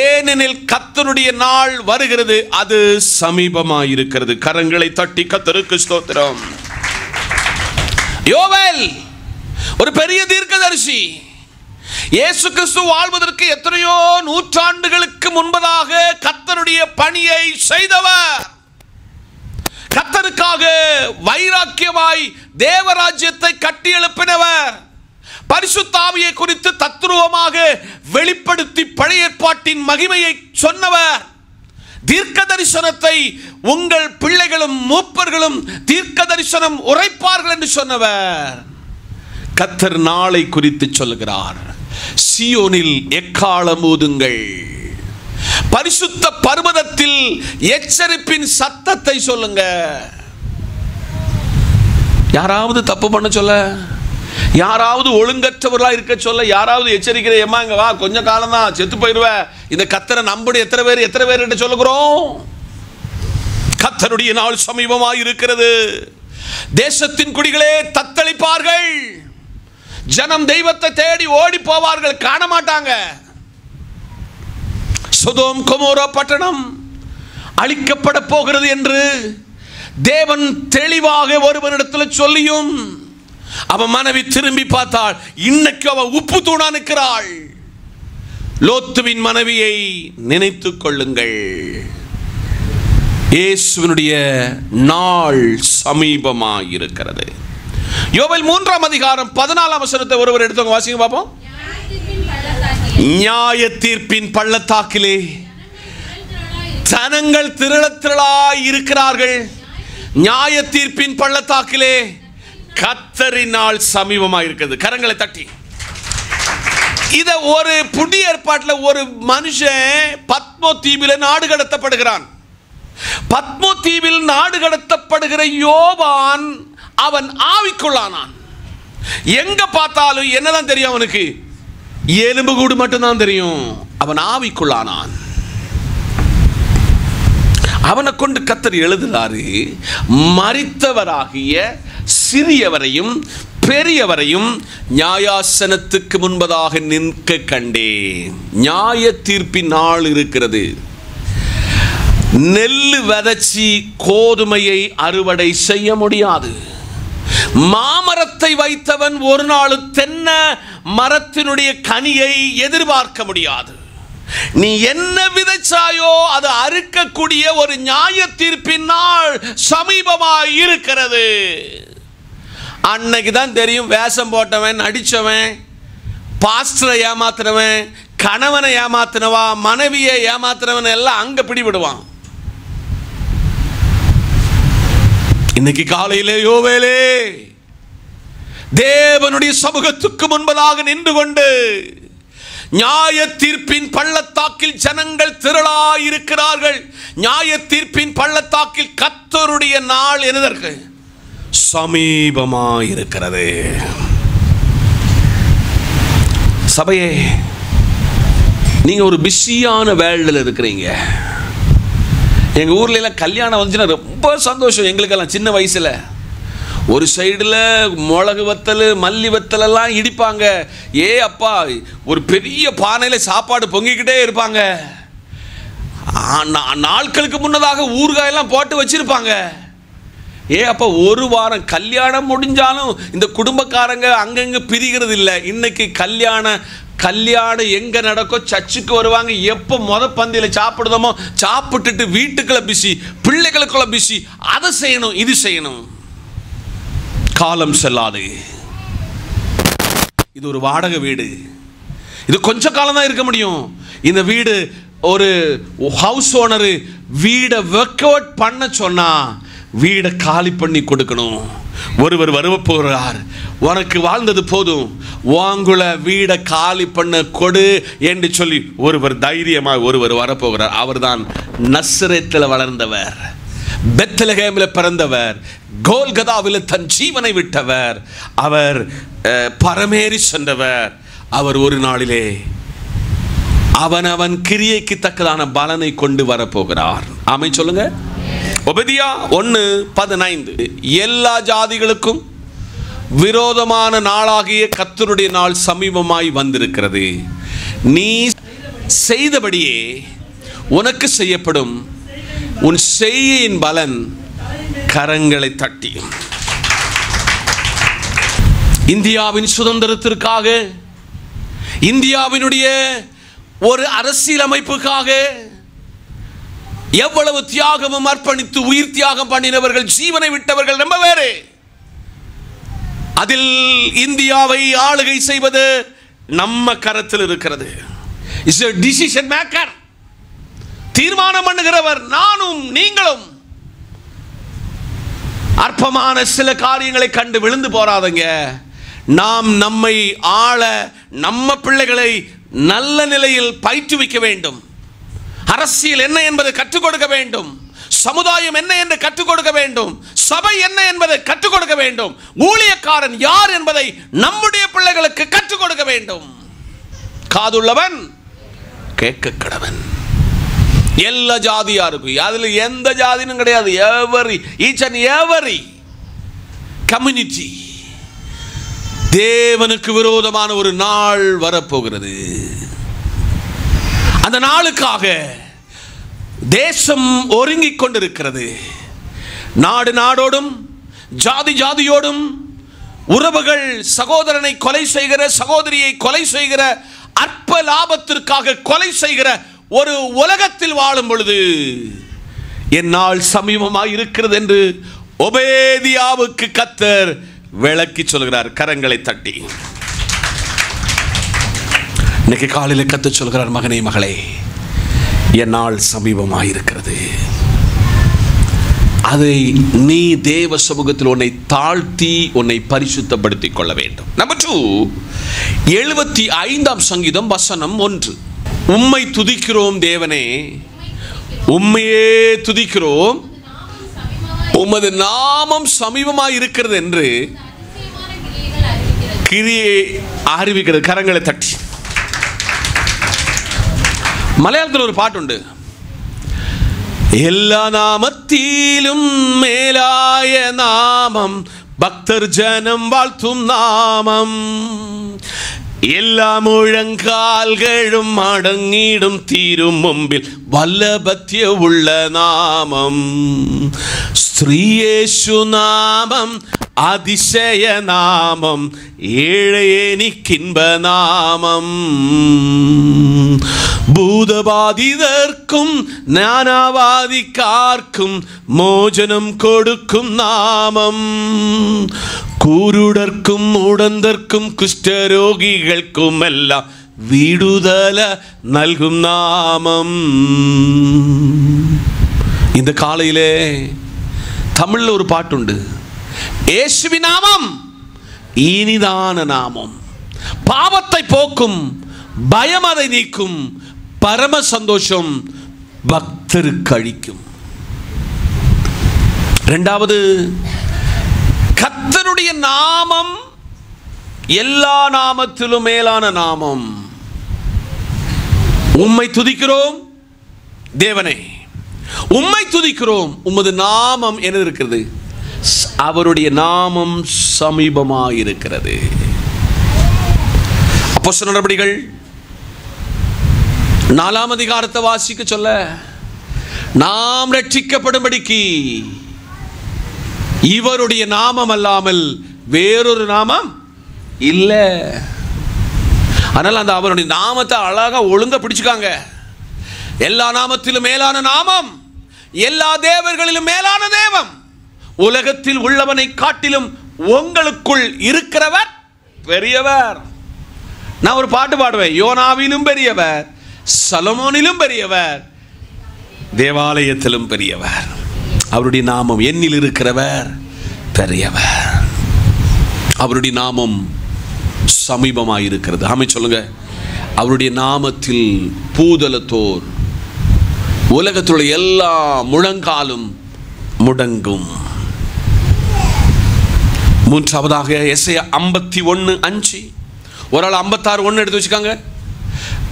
ஏனெனில் கர்த்தருடைய நாள் வருகிறது, அது சமீபமாயிருக்கிறது. கரங்களை தட்டி கர்த்தருக்கு ஸ்தோத்திரம். யோவேல் ஒரு பெரிய தீர்க்கதரிசி. இயேசு கிறிஸ்து வாழ்வதற்கு எத்தனையோ நூற்றாண்டுகளுக்கு முன்பதாக கர்த்தருடைய பணியை செய்தவர். கர்த்தருக்காக வைராக்கியமாய் தேவராஜ்யத்தை கட்டி எழுப்பினவர். பரிசுத்த ஆவியை குறித்து தத்துருவமாக வெளிப்படுத்தி பழைய ஏற்பாட்டின் மகிமையை சொன்னவர். தீர்க்க தரிசனத்தை உங்கள் பிள்ளைகளும் மூப்பர்களும் தீர்க்க தரிசனம் உரைப்பார்கள் என்று சொன்னவர். கர்த்தர் நாளை குறித்து சொல்லுகிறார். சியோனில் எக்காளம் ஊதுங்கள், பரிசுத்த பர்வதத்தில் எச்சரிப்பின் சத்தத்தை சொல்லுங்க. யாராவது தப்பு பண்ண சொல்ல, யாராவது ஒழுங்கற்றவர்களா இருக்க சொல்ல, யாராவது எச்சரிக்கிற, ஏமா இங்க வா, கொஞ்ச காலம் தான் செத்து போயிடுவ, இந்த கர்த்தரை நம்புடு எத்தனை பேர் சொல்லுகிறோம்? கர்த்தருடைய நாள் சமீபமாய் இருக்கிறது. தேசத்தின் குடிகளே தத்தளிப்பார்கள். ஜனம் தெய்வத்தை தேடி ஓடி போவார்கள், காண மாட்டாங்க. சோதோம் கொமோரா பட்டணம் அழிக்கப்பட போகிறது என்று தேவன் தெளிவாக ஒருவனிடத்தில் சொல்லியும் அவன் மனைவி திரும்பி பார்த்தாள். இன்னைக்கு அவன் உப்பு தூணா நிற்கிறாள். லோத்துவின் மனைவியை நினைத்துக் கொள்ளுங்கள். இயேசுவினுடைய நாள் சமீபமாய் இருக்கிறது. யோவேல் 3ஆம் அதிகாரம் 14ஆம் வசனத்தை ஒருவர் எடுத்து வாசிங்க பார்ப்போம். நியாய தீர்ப்பின் பள்ளத்தாக்கிலே ஜனங்கள் திரளாய் இருக்கிறார்கள். நியாய தீர்ப்பின் பள்ளத்தாக்கிலே கர்த்தரின் நாள் சமீபமாய் இருக்கிறது. கரங்களை தட்டி. இத ஒரு புதிய ஏற்பாட்டில் ஒரு மனுஷன் பத்மோ தீவில் நாடு கடத்தப்படுகிறான். பத்மோ தீவில் நாடு கடத்தப்படுகிற யோவான் அவன் ஆவிக்குள்ளானான். எங்க பார்த்தாலும் என்னதான் தெரியும் அவனுக்கு? எலும்பு கூடு மட்டும்தான் தெரியும். அவன் ஆவிக்குள்ளானான். அவனை கொண்டு கர்த்தர் எழுதுகிறாரு, மரித்தவராகிய சிறியவரையும் பெரியவரையும் நியாயாசனத்துக்கு முன்பதாக நிற்க கண்டேன். நியாய தீர்ப்பின் நாள் இருக்கிறது. நெல்லு விதைச்சி கோதுமையை அறுவடை செய்ய முடியாது. மாமரத்தை வைத்தவன் ஒரு நாள் தென்னை மரத்தினுடைய கனியை எதிர்பார்க்க முடியாது. நீ என்ன விதைச்சாயோ அது அறுக்கக்கூடிய ஒரு நியாய தீர்ப்பின் நாள் சமீபமாய் இருக்கிறது. அன்னைக்கு தான் தெரியும் வேஷம் போட்டவன், நடிச்சவன், பாஸ்டரை ஏமாத்துறவன், கணவனை ஏமாத்தினவா, மனைவியை ஏமாத்துறவன் எல்லாம் அங்க பிடிபடுவான். இன்னைக்கு காலையிலே யோவேலே தேவனுடைய சமூகத்துக்கு முன்பதாக நின்று கொண்டு நியாய தீர்ப்பின் பள்ளத்தாக்கில் ஜனங்கள் திரளாய் இருக்கிறார்கள். நியாய தீர்ப்பின் பள்ளத்தாக்கில் கர்த்தருடைய நாள் என்னதற்கு சமீபமாய் இருக்கிறது. சபையே, நீங்க ஒரு பிஸியான வேலையில் இருக்கிறீங்க. எங்க ஊர்ல எல்லாம் கல்யாணம் வந்துச்சுன்னா ரொம்ப சந்தோஷம். எங்களுக்கெல்லாம் சின்ன வயசுல ஒரு சைடுல மிளகு வத்தல், மல்லி வத்தல் எல்லாம் இடிப்பாங்க. ஏ அப்பா, ஒரு பெரிய பானையில சாப்பாடு பொங்கிக்கிட்டே இருப்பாங்க. நாட்களுக்கு முன்னதாக ஊறுகாயெல்லாம் போட்டு வச்சிருப்பாங்க. ஏ அப்பா, ஒரு வாரம் கல்யாணம் முடிஞ்சாலும் இந்த குடும்பக்காரங்க அங்கங்க பிரிகிறது இல்லை. இன்னைக்கு கல்யாணம் எங்க நடக்கும், சர்ச்சுக்கு வருவாங்க. எப்போ பந்தியில் சாப்பிடுதோமோ சாப்பிட்டுட்டு வீட்டுக்குள்ள பிஸி, பிள்ளைகளுக்குள்ள பிஸி. அதை செய்யணும், இது செய்யணும். காலம் செல்லாது. இது ஒரு வாடகை வீடு. இது கொஞ்ச காலம் தான் இருக்க முடியும். இந்த வீடு ஒரு ஹவுஸ் ஓனர் வீடை ஒர்க் அவுட் பண்ண சொன்னா வீடை காலி பண்ணி கொடுக்கணும். ஒருவர் வருவ போகிறார், உனக்கு வாழ்ந்தது போதும், வாங்குல வீடை காலி பண்ண கொடு என்று சொல்லி ஒருவர் தைரியமாக ஒருவர் வரப்போகிறார். அவர்தான் நசரேத்தில் வளர்ந்தவர், பெத்லகேமில் பிறந்தவர், கோல்கதாவில் தன் ஜீவனை விட்டவர், அவர் பரமேறி சென்றவர். அவர் ஒரு நாளிலே அவன் கிரியைக்கு தக்கதான பலனை கொண்டு வரப்போகிறார். ஆமென் சொல்லுங்க. ஒபதியா 1:15 எல்லா ஜாதிகளுக்கும் விரோதமான நாளாகிய கர்த்தருடைய நாள் சமீபமாய் வந்திருக்கிறது. நீ செய்தபடியே உனக்கு செய்யப்படும். உன் செய்யின் பலன் கரங்களை தட்டி. இந்தியாவின் சுதந்திரத்திற்காக, இந்தியாவினுடைய ஒரு அரசியல் அமைப்புக்காக எவ்வளவு தியாகமும் அர்ப்பணித்து உயிர் தியாகம் பண்ணினவர்கள், ஜீவனை விட்டவர்கள் ரொம்ப பேரு. அதில் இந்தியாவை ஆளுகை செய்வது நம்ம கரத்தில் இருக்கிறது. Is a decision maker. தீர்மானம் பண்ணுகிறவர் நானும் நீங்களும். அற்பமான சில காரியங்களை கண்டு விழுந்து போறாதங்க. நாம் நம்மை ஆள, நம்ம பிள்ளைகளை நல்ல நிலையில் பயிற்றுவிக்க வேண்டும். அரசியல் என்ன என்பதை கற்றுக் கொடுக்க வேண்டும். சமுதாயம் என்ன என்று கற்றுக் கொடுக்க வேண்டும். சபை என்ன என்பதை கற்றுக் கொடுக்க வேண்டும். ஊழியக்காரன் யார் என்பதை நம்முடைய பிள்ளைகளுக்கு கற்றுக் கொடுக்க வேண்டும். காதுள்ளவன் கேட்க கடவன். எல்லா ஜாதியா இருக்கும், அதுல எந்த ஜாதியும் கிடையாது. Each and every community. தேவனுக்கு விரோதமான ஒரு நாள் வரப்போகிறது. அந்த நாளுக்காக தேசம் ஒருங்கிக் கொண்டிருக்கிறது. நாடு நாடோடும் ஜாதி ஜாதியோடும் உறவுகள் சகோதரனை கொலை செய்கிற, சகோதரியை கொலை செய்கிற, அற்ப லாபத்திற்காக கொலை செய்கிற ஒரு உலகத்தில் வாழும் பொழுது என் நாள் சமீபமாய் இருக்கிறது என்று ஒபேதியாவுக்கு கர்த்தர் விளக்கி சொல்கிறார். கரங்களை தட்டி இன்னைக்கு காலையில் கர்த்தர் சொல்கிறார், மகனே மகளே, என் நாள் சமீபமாய் இருக்கிறது. அதை நீ தேவ சமூகத்தில் உன்னை தாழ்த்தி உன்னை பரிசுத்தப்படுத்திக் கொள்ள வேண்டும். நம்பர் 2, 75ஆம் சங்கீதம் வசனம் 1. உம்மை துதிக்கிறோம் தேவனே, உம்மையே துதிக்கிறோம், உமது நாமம் சமீபமாய் இருக்கிறது என்று கிரியை அறிவிக்கிறது. கரங்களை தட்டி. மலையாளத்தில் ஒரு பாட்டு உண்டு. எல்லா நாமத்திலும் மேலாய நாமம், பக்தர் ஜனம் வாழ்த்தும் நாமம், எல்லா முழங்கால்களும் அடங்கிடும் தீரும் மும்பில் வல்லபத்திய உள்ள நாமம், ஸ்ரீயேசு நாமம் அதிசய நாமம், ஏழையேனிக்கின்ப நாமம், பூதபாதிதர்க்கும் ஞானவாதிக்கார்க்கும் மோசனம் கொடுக்கும் நாமம், கூருடர்க்கும் உடந்தர்க்கும் குஷ்டரோகிகளுக்கும் எல்லாம் விடுதல நல்கும் நாமம். இந்த காலையிலே தமிழ்ல ஒரு பாட்டுண்டு. இயேசுவின் நாமம் இனிதான நாமம், பாவத்தை போக்கும், பயம் அதை நீக்கும், பரம சந்தோஷம் பக்தருக்கு அளிக்கும். இரண்டாவது, கர்த்தருடைய நாமம் எல்லா நாமத்திலும் மேலான நாமம். உம்மை துதிக்கிறோம் தேவனே, உம்மை துதிக்கிறோம், உமது நாமம் என்ன இருக்கிறது? அவருடைய நாமம் சமீபமாயிருக்கிறது. அப்போஸ்தலர் நடபடிகள் 4ஆம் அதிகாரத்தை வாசிக்க சொல்ல, நாம் ரட்சிக்கப்படும்படிக்கு இவருடைய நாமம் அல்லாமல் வேறொரு நாமம் இல்லை. அதனால அந்த அவருடைய நாமத்தை அழகா ஒழுங்கா பிடிச்சுக்காங்க. எல்லா நாமத்திலும் மேலான நாமம், எல்லா தேவர்களிலும் மேலான தேவம், உலகத்தில் உள்ளவனை காட்டிலும் உங்களுக்குள் இருக்கிறவர் பெரியவர். நான் ஒரு பாட்டு பாடுவேன், யோனாவிலும் பெரியவர், சலமோனிலும் பெரியவர், தேவாலயத்திலும் பெரியவர். அவருடைய நாமம் என்னில் இருக்கிறவர் பெரியவர். அவருடைய நாமம் சமீபமாயிருக்கிறது. ஆமென் சொல்லுங்க. அவருடைய நாமத்தில் பூதலத்தோர், உலகத்துடைய எல்லா முழங்காலும் முடங்கும். மூன்றாவதாக எசையா 51:5. ஒரு ஆள் 56:1 எடுத்து வச்சுக்காங்க.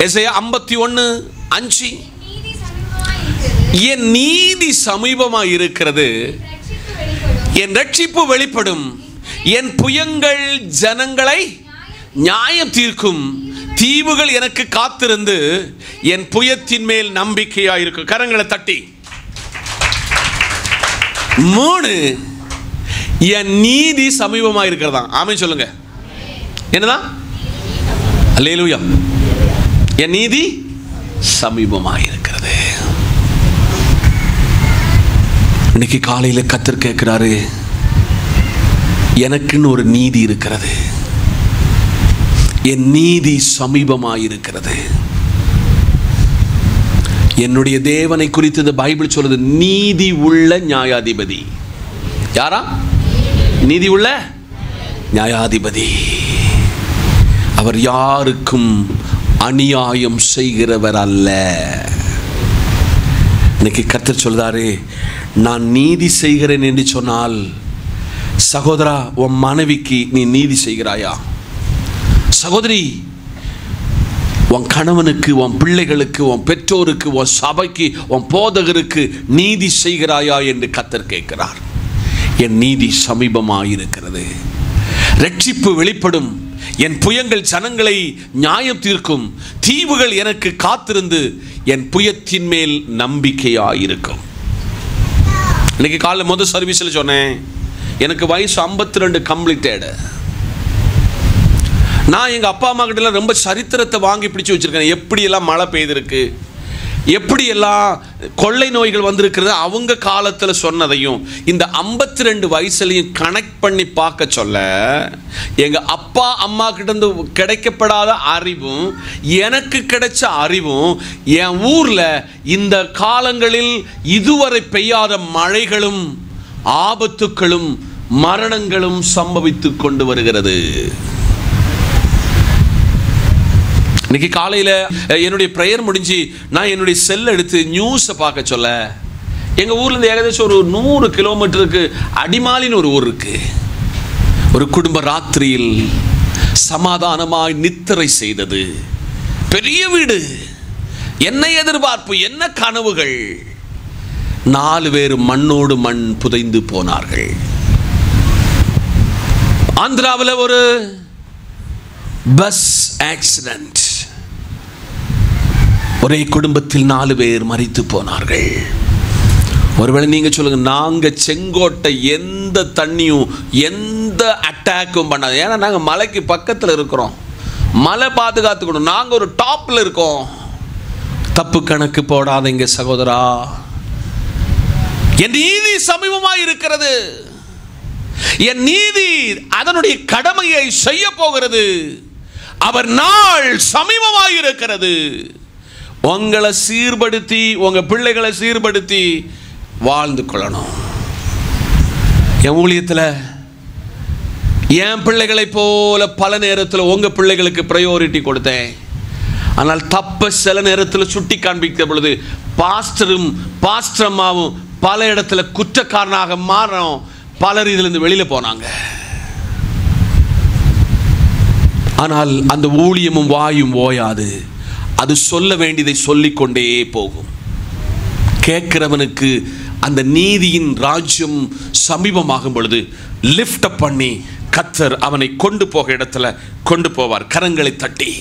எசையா 51:5. என் நீதி சமீபமாய் இருக்கிறது, என் ரட்சிப்பு வெளிப்படும், என் புயங்கள் ஜனங்களை நியாயம் தீர்க்கும், தீவுகள் எனக்கு காத்திருந்து என் புயத்தின் மேல் நம்பிக்கையாயிருக்கும். கரங்களை தட்டி. 3, என் நீதி சமீபமாய் இருக்கிறதா. ஆமென் சொல்லுங்க. என்னதான்? அல்லேலூயா. என் நீதி சமீபமாய் இருக்கிறது. இன்னைக்கு காலையில கர்த்தர் கேட்கிறாரு, எனக்குன்னு ஒரு நீதி இருக்கிறது, என் நீதி சமீபமாய் இருக்கிறது. என்னுடைய தேவனை குறித்து இந்த பைபிள் சொல்லுது, நீதி உள்ள நியாயாதிபதி. யாரா? நீதி உள்ள நியாயாதிபதி. அவர் யாருக்கும் அநியாயம் செய்கிறவர் அல்ல. இன்னைக்கு கர்த்தர் சொல்றாரு, நான் நீதி செய்கிறேன் என்று சொன்னால், சகோதரா, உன் மனைவிக்கு நீ நீதி செய்கிறாயா? சகோதரி, உன் கணவனுக்கு, உன் பிள்ளைகளுக்கு, உன் பெற்றோருக்கு, உன் சபைக்கு, உன் போதகருக்கு நீதி செய்கிறாயா என்று கர்த்தர் கேட்கிறார். என் நீதி சமீபமாயிருக்கிறது. ரட்சிப்பு வெளிப்படும். என் புயங்கள் ஜனங்களை நியாயம் தீர்க்கும். தீவுகள் எனக்கு காத்திருந்து என் புயத்தின் மேல் நம்பிக்கையாயிருக்கும். இன்னைக்கு காலையில் முதல் சர்வீஸில் சொன்னேன், எனக்கு வயசு 52 கம்ப்ளீட்டட். நான் எங்கள் அப்பா அம்மா கிட்ட ரொம்ப சரித்திரத்தை வாங்கி பிடிச்சி வச்சுருக்கேன். எப்படியெல்லாம் மழை பெய்திருக்கு, எப்படியெல்லாம் கொள்ளை நோய்கள் வந்திருக்கிறது, அவங்க காலத்தில் சொன்னதையும் இந்த 52 வயசுலையும் கனெக்ட் பண்ணி பார்க்க சொல்ல, எங்கள் அப்பா அம்மா கிட்ட கிடைக்கப்படாத அறிவும் எனக்கு கிடைச்ச அறிவும், என் ஊரில் இந்த காலங்களில் இதுவரை பெய்யாத மழைகளும் ஆபத்துக்களும் மரணங்களும் சம்பவித்து கொண்டு வருகிறது. இன்னைக்கு காலையில் என்னுடைய ப்ரேயர் முடிஞ்சு நான் என்னுடைய செல் எடுத்து நியூஸை பார்க்க சொல்ல, எங்கள் ஊர்லேருந்து ஏகദേശம் ஒரு 100 கிலோமீட்டருக்கு அடிமாலின்னு ஒரு ஊர் இருக்கு. ஒரு குடும்ப ராத்திரியில் சமாதானமாய் நித்திரை செய்தது. பெரிய வீடு, என்ன எதிர்பார்ப்பு, என்ன கனவுகள். 4 பேர் மண்ணோடு மண் புதைந்து போனார்கள். ஆந்திராவில் ஒரு பஸ் ஆக்சிடென்ட், ஒரே குடும்பத்தில் 4 பேர் மரித்து போனார்கள். ஒருவேளை நீங்க சொல்லுங்க, நாங்க செங்கோட்டை எந்த தண்ணியும் எந்த அட்டாக்கும் பண்ணாது. ஏன்னா நாங்க மலைக்கு பக்கத்தில் இருக்கிறோம், மலை பாதுகாத்துக்கணும், நாங்க ஒரு டாப்ல இருக்கோம். தப்பு கணக்கு போடாதீங்க சகோதரா. என் நீதி சமீபமாய் இருக்கிறது. என் நீதி அதனுடைய கடமையை செய்ய போகிறது. அவர் நாள் சமீபமாய் இருக்கிறது. உங்களை சீர்படுத்தி, உங்க பிள்ளைகளை சீர்படுத்தி வாழ்ந்து கொள்ளணும். என் ஊழியத்தில் என் பிள்ளைகளை போல பல நேரத்தில் உங்க பிள்ளைகளுக்கு ப்ரையாரிட்டி கொடுத்தேன். ஆனால் தப்ப சில நேரத்தில் சுட்டி காண்பித்த பொழுது பாஸ்டரும் பாஸ்டரம்மாவும் பல இடத்துல குற்றக்காரனாக மாறணும். பலர் இதிலிருந்து வெளியில போனாங்க. ஆனால் அந்த ஊழியமும் வாயும் ஓயாது. அது சொல்ல வேண்டியதை சொல்லிக்கொண்டே போகும். கேட்கிறவனுக்கு அந்த நீதியின் ராஜ்யம் சமீபமாகும் பொழுது லிஃப்ட் அப் பண்ணி கர்த்தர் அவனை கொண்டு போக இடத்துல கொண்டு போவார், கரங்களை தட்டி.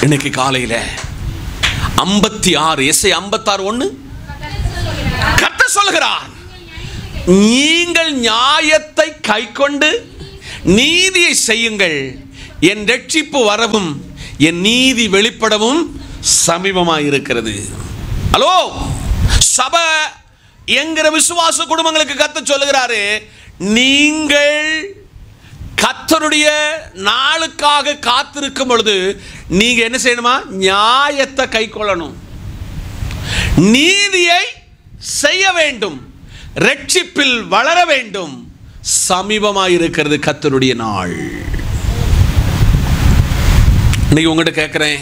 இன்னைக்கு காலையில் 56 எஸ்ஐ 56:1 கர்த்தர் சொல்கிறார், நீங்கள் நியாயத்தை கைக்கொண்டு நீதியை செய்யுங்கள், என் ரட்சிப்பு வரவும் என் நீதி வெளிப்படவும் சமீபமாயிருக்கிறது. ஹலோ, சபை என்கிற விசுவாச குடும்பங்களுக்கு கர்த்தர் சொல்லுகிறாரு, நீங்கள் கர்த்தருடைய நாளுக்காக காத்திருக்கும் பொழுது நீங்க என்ன செய்யணுமா? நியாயத்தை கைக்கொள்ளணும், நீதியை செய்ய வேண்டும், ரட்சிப்பில் வளர வேண்டும். சமீபமாயிருக்கிறது கர்த்தருடைய நாள். இன்னைக்கு உங்ககிட்ட கேட்கிறேன்,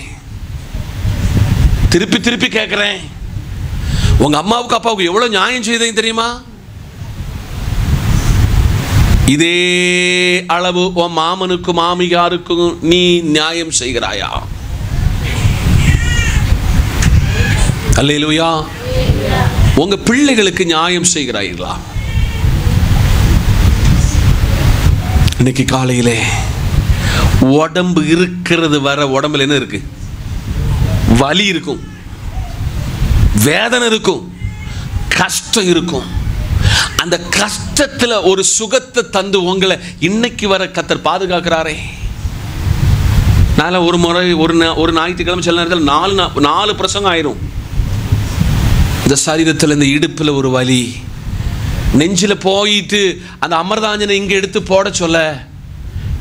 திருப்பி திருப்பி கேட்கிறேன், உங்க அம்மாவுக்கு அப்பாவுக்கு எவ்வளவு நியாயம் செய்தீங்க தெரியுமா? இதே அளவு உன் மாமனுக்கும் மாமியாருக்கும் நீ நியாயம் செய்கிறாயா? அல்லேலூயா. உங்க பிள்ளைகளுக்கு நியாயம் செய்கிறார்களா? இன்னைக்கு காலையிலே உடம்பு இருக்கிறது வர உடம்புல என்ன இருக்கு? வலி இருக்கும், வேதனை இருக்கும், கஷ்டம் இருக்கும். அந்த கஷ்டத்தில் ஒரு சுகத்தை தந்து உங்களை இன்னைக்கு வர கர்த்தர் பாதுகாக்கிறாரே. நான் ஒரு முறை ஒரு ஞாயிற்றுக்கிழமை சில நேரத்தில் 4 பிரசங்கம் ஆயிரும். இந்த சரீரத்தில் இந்த இடுப்பில் ஒரு வலி, நெஞ்சில் போயிட்டு அந்த அமர்தாஞ்சனை இங்கே எடுத்து போட சொல்ல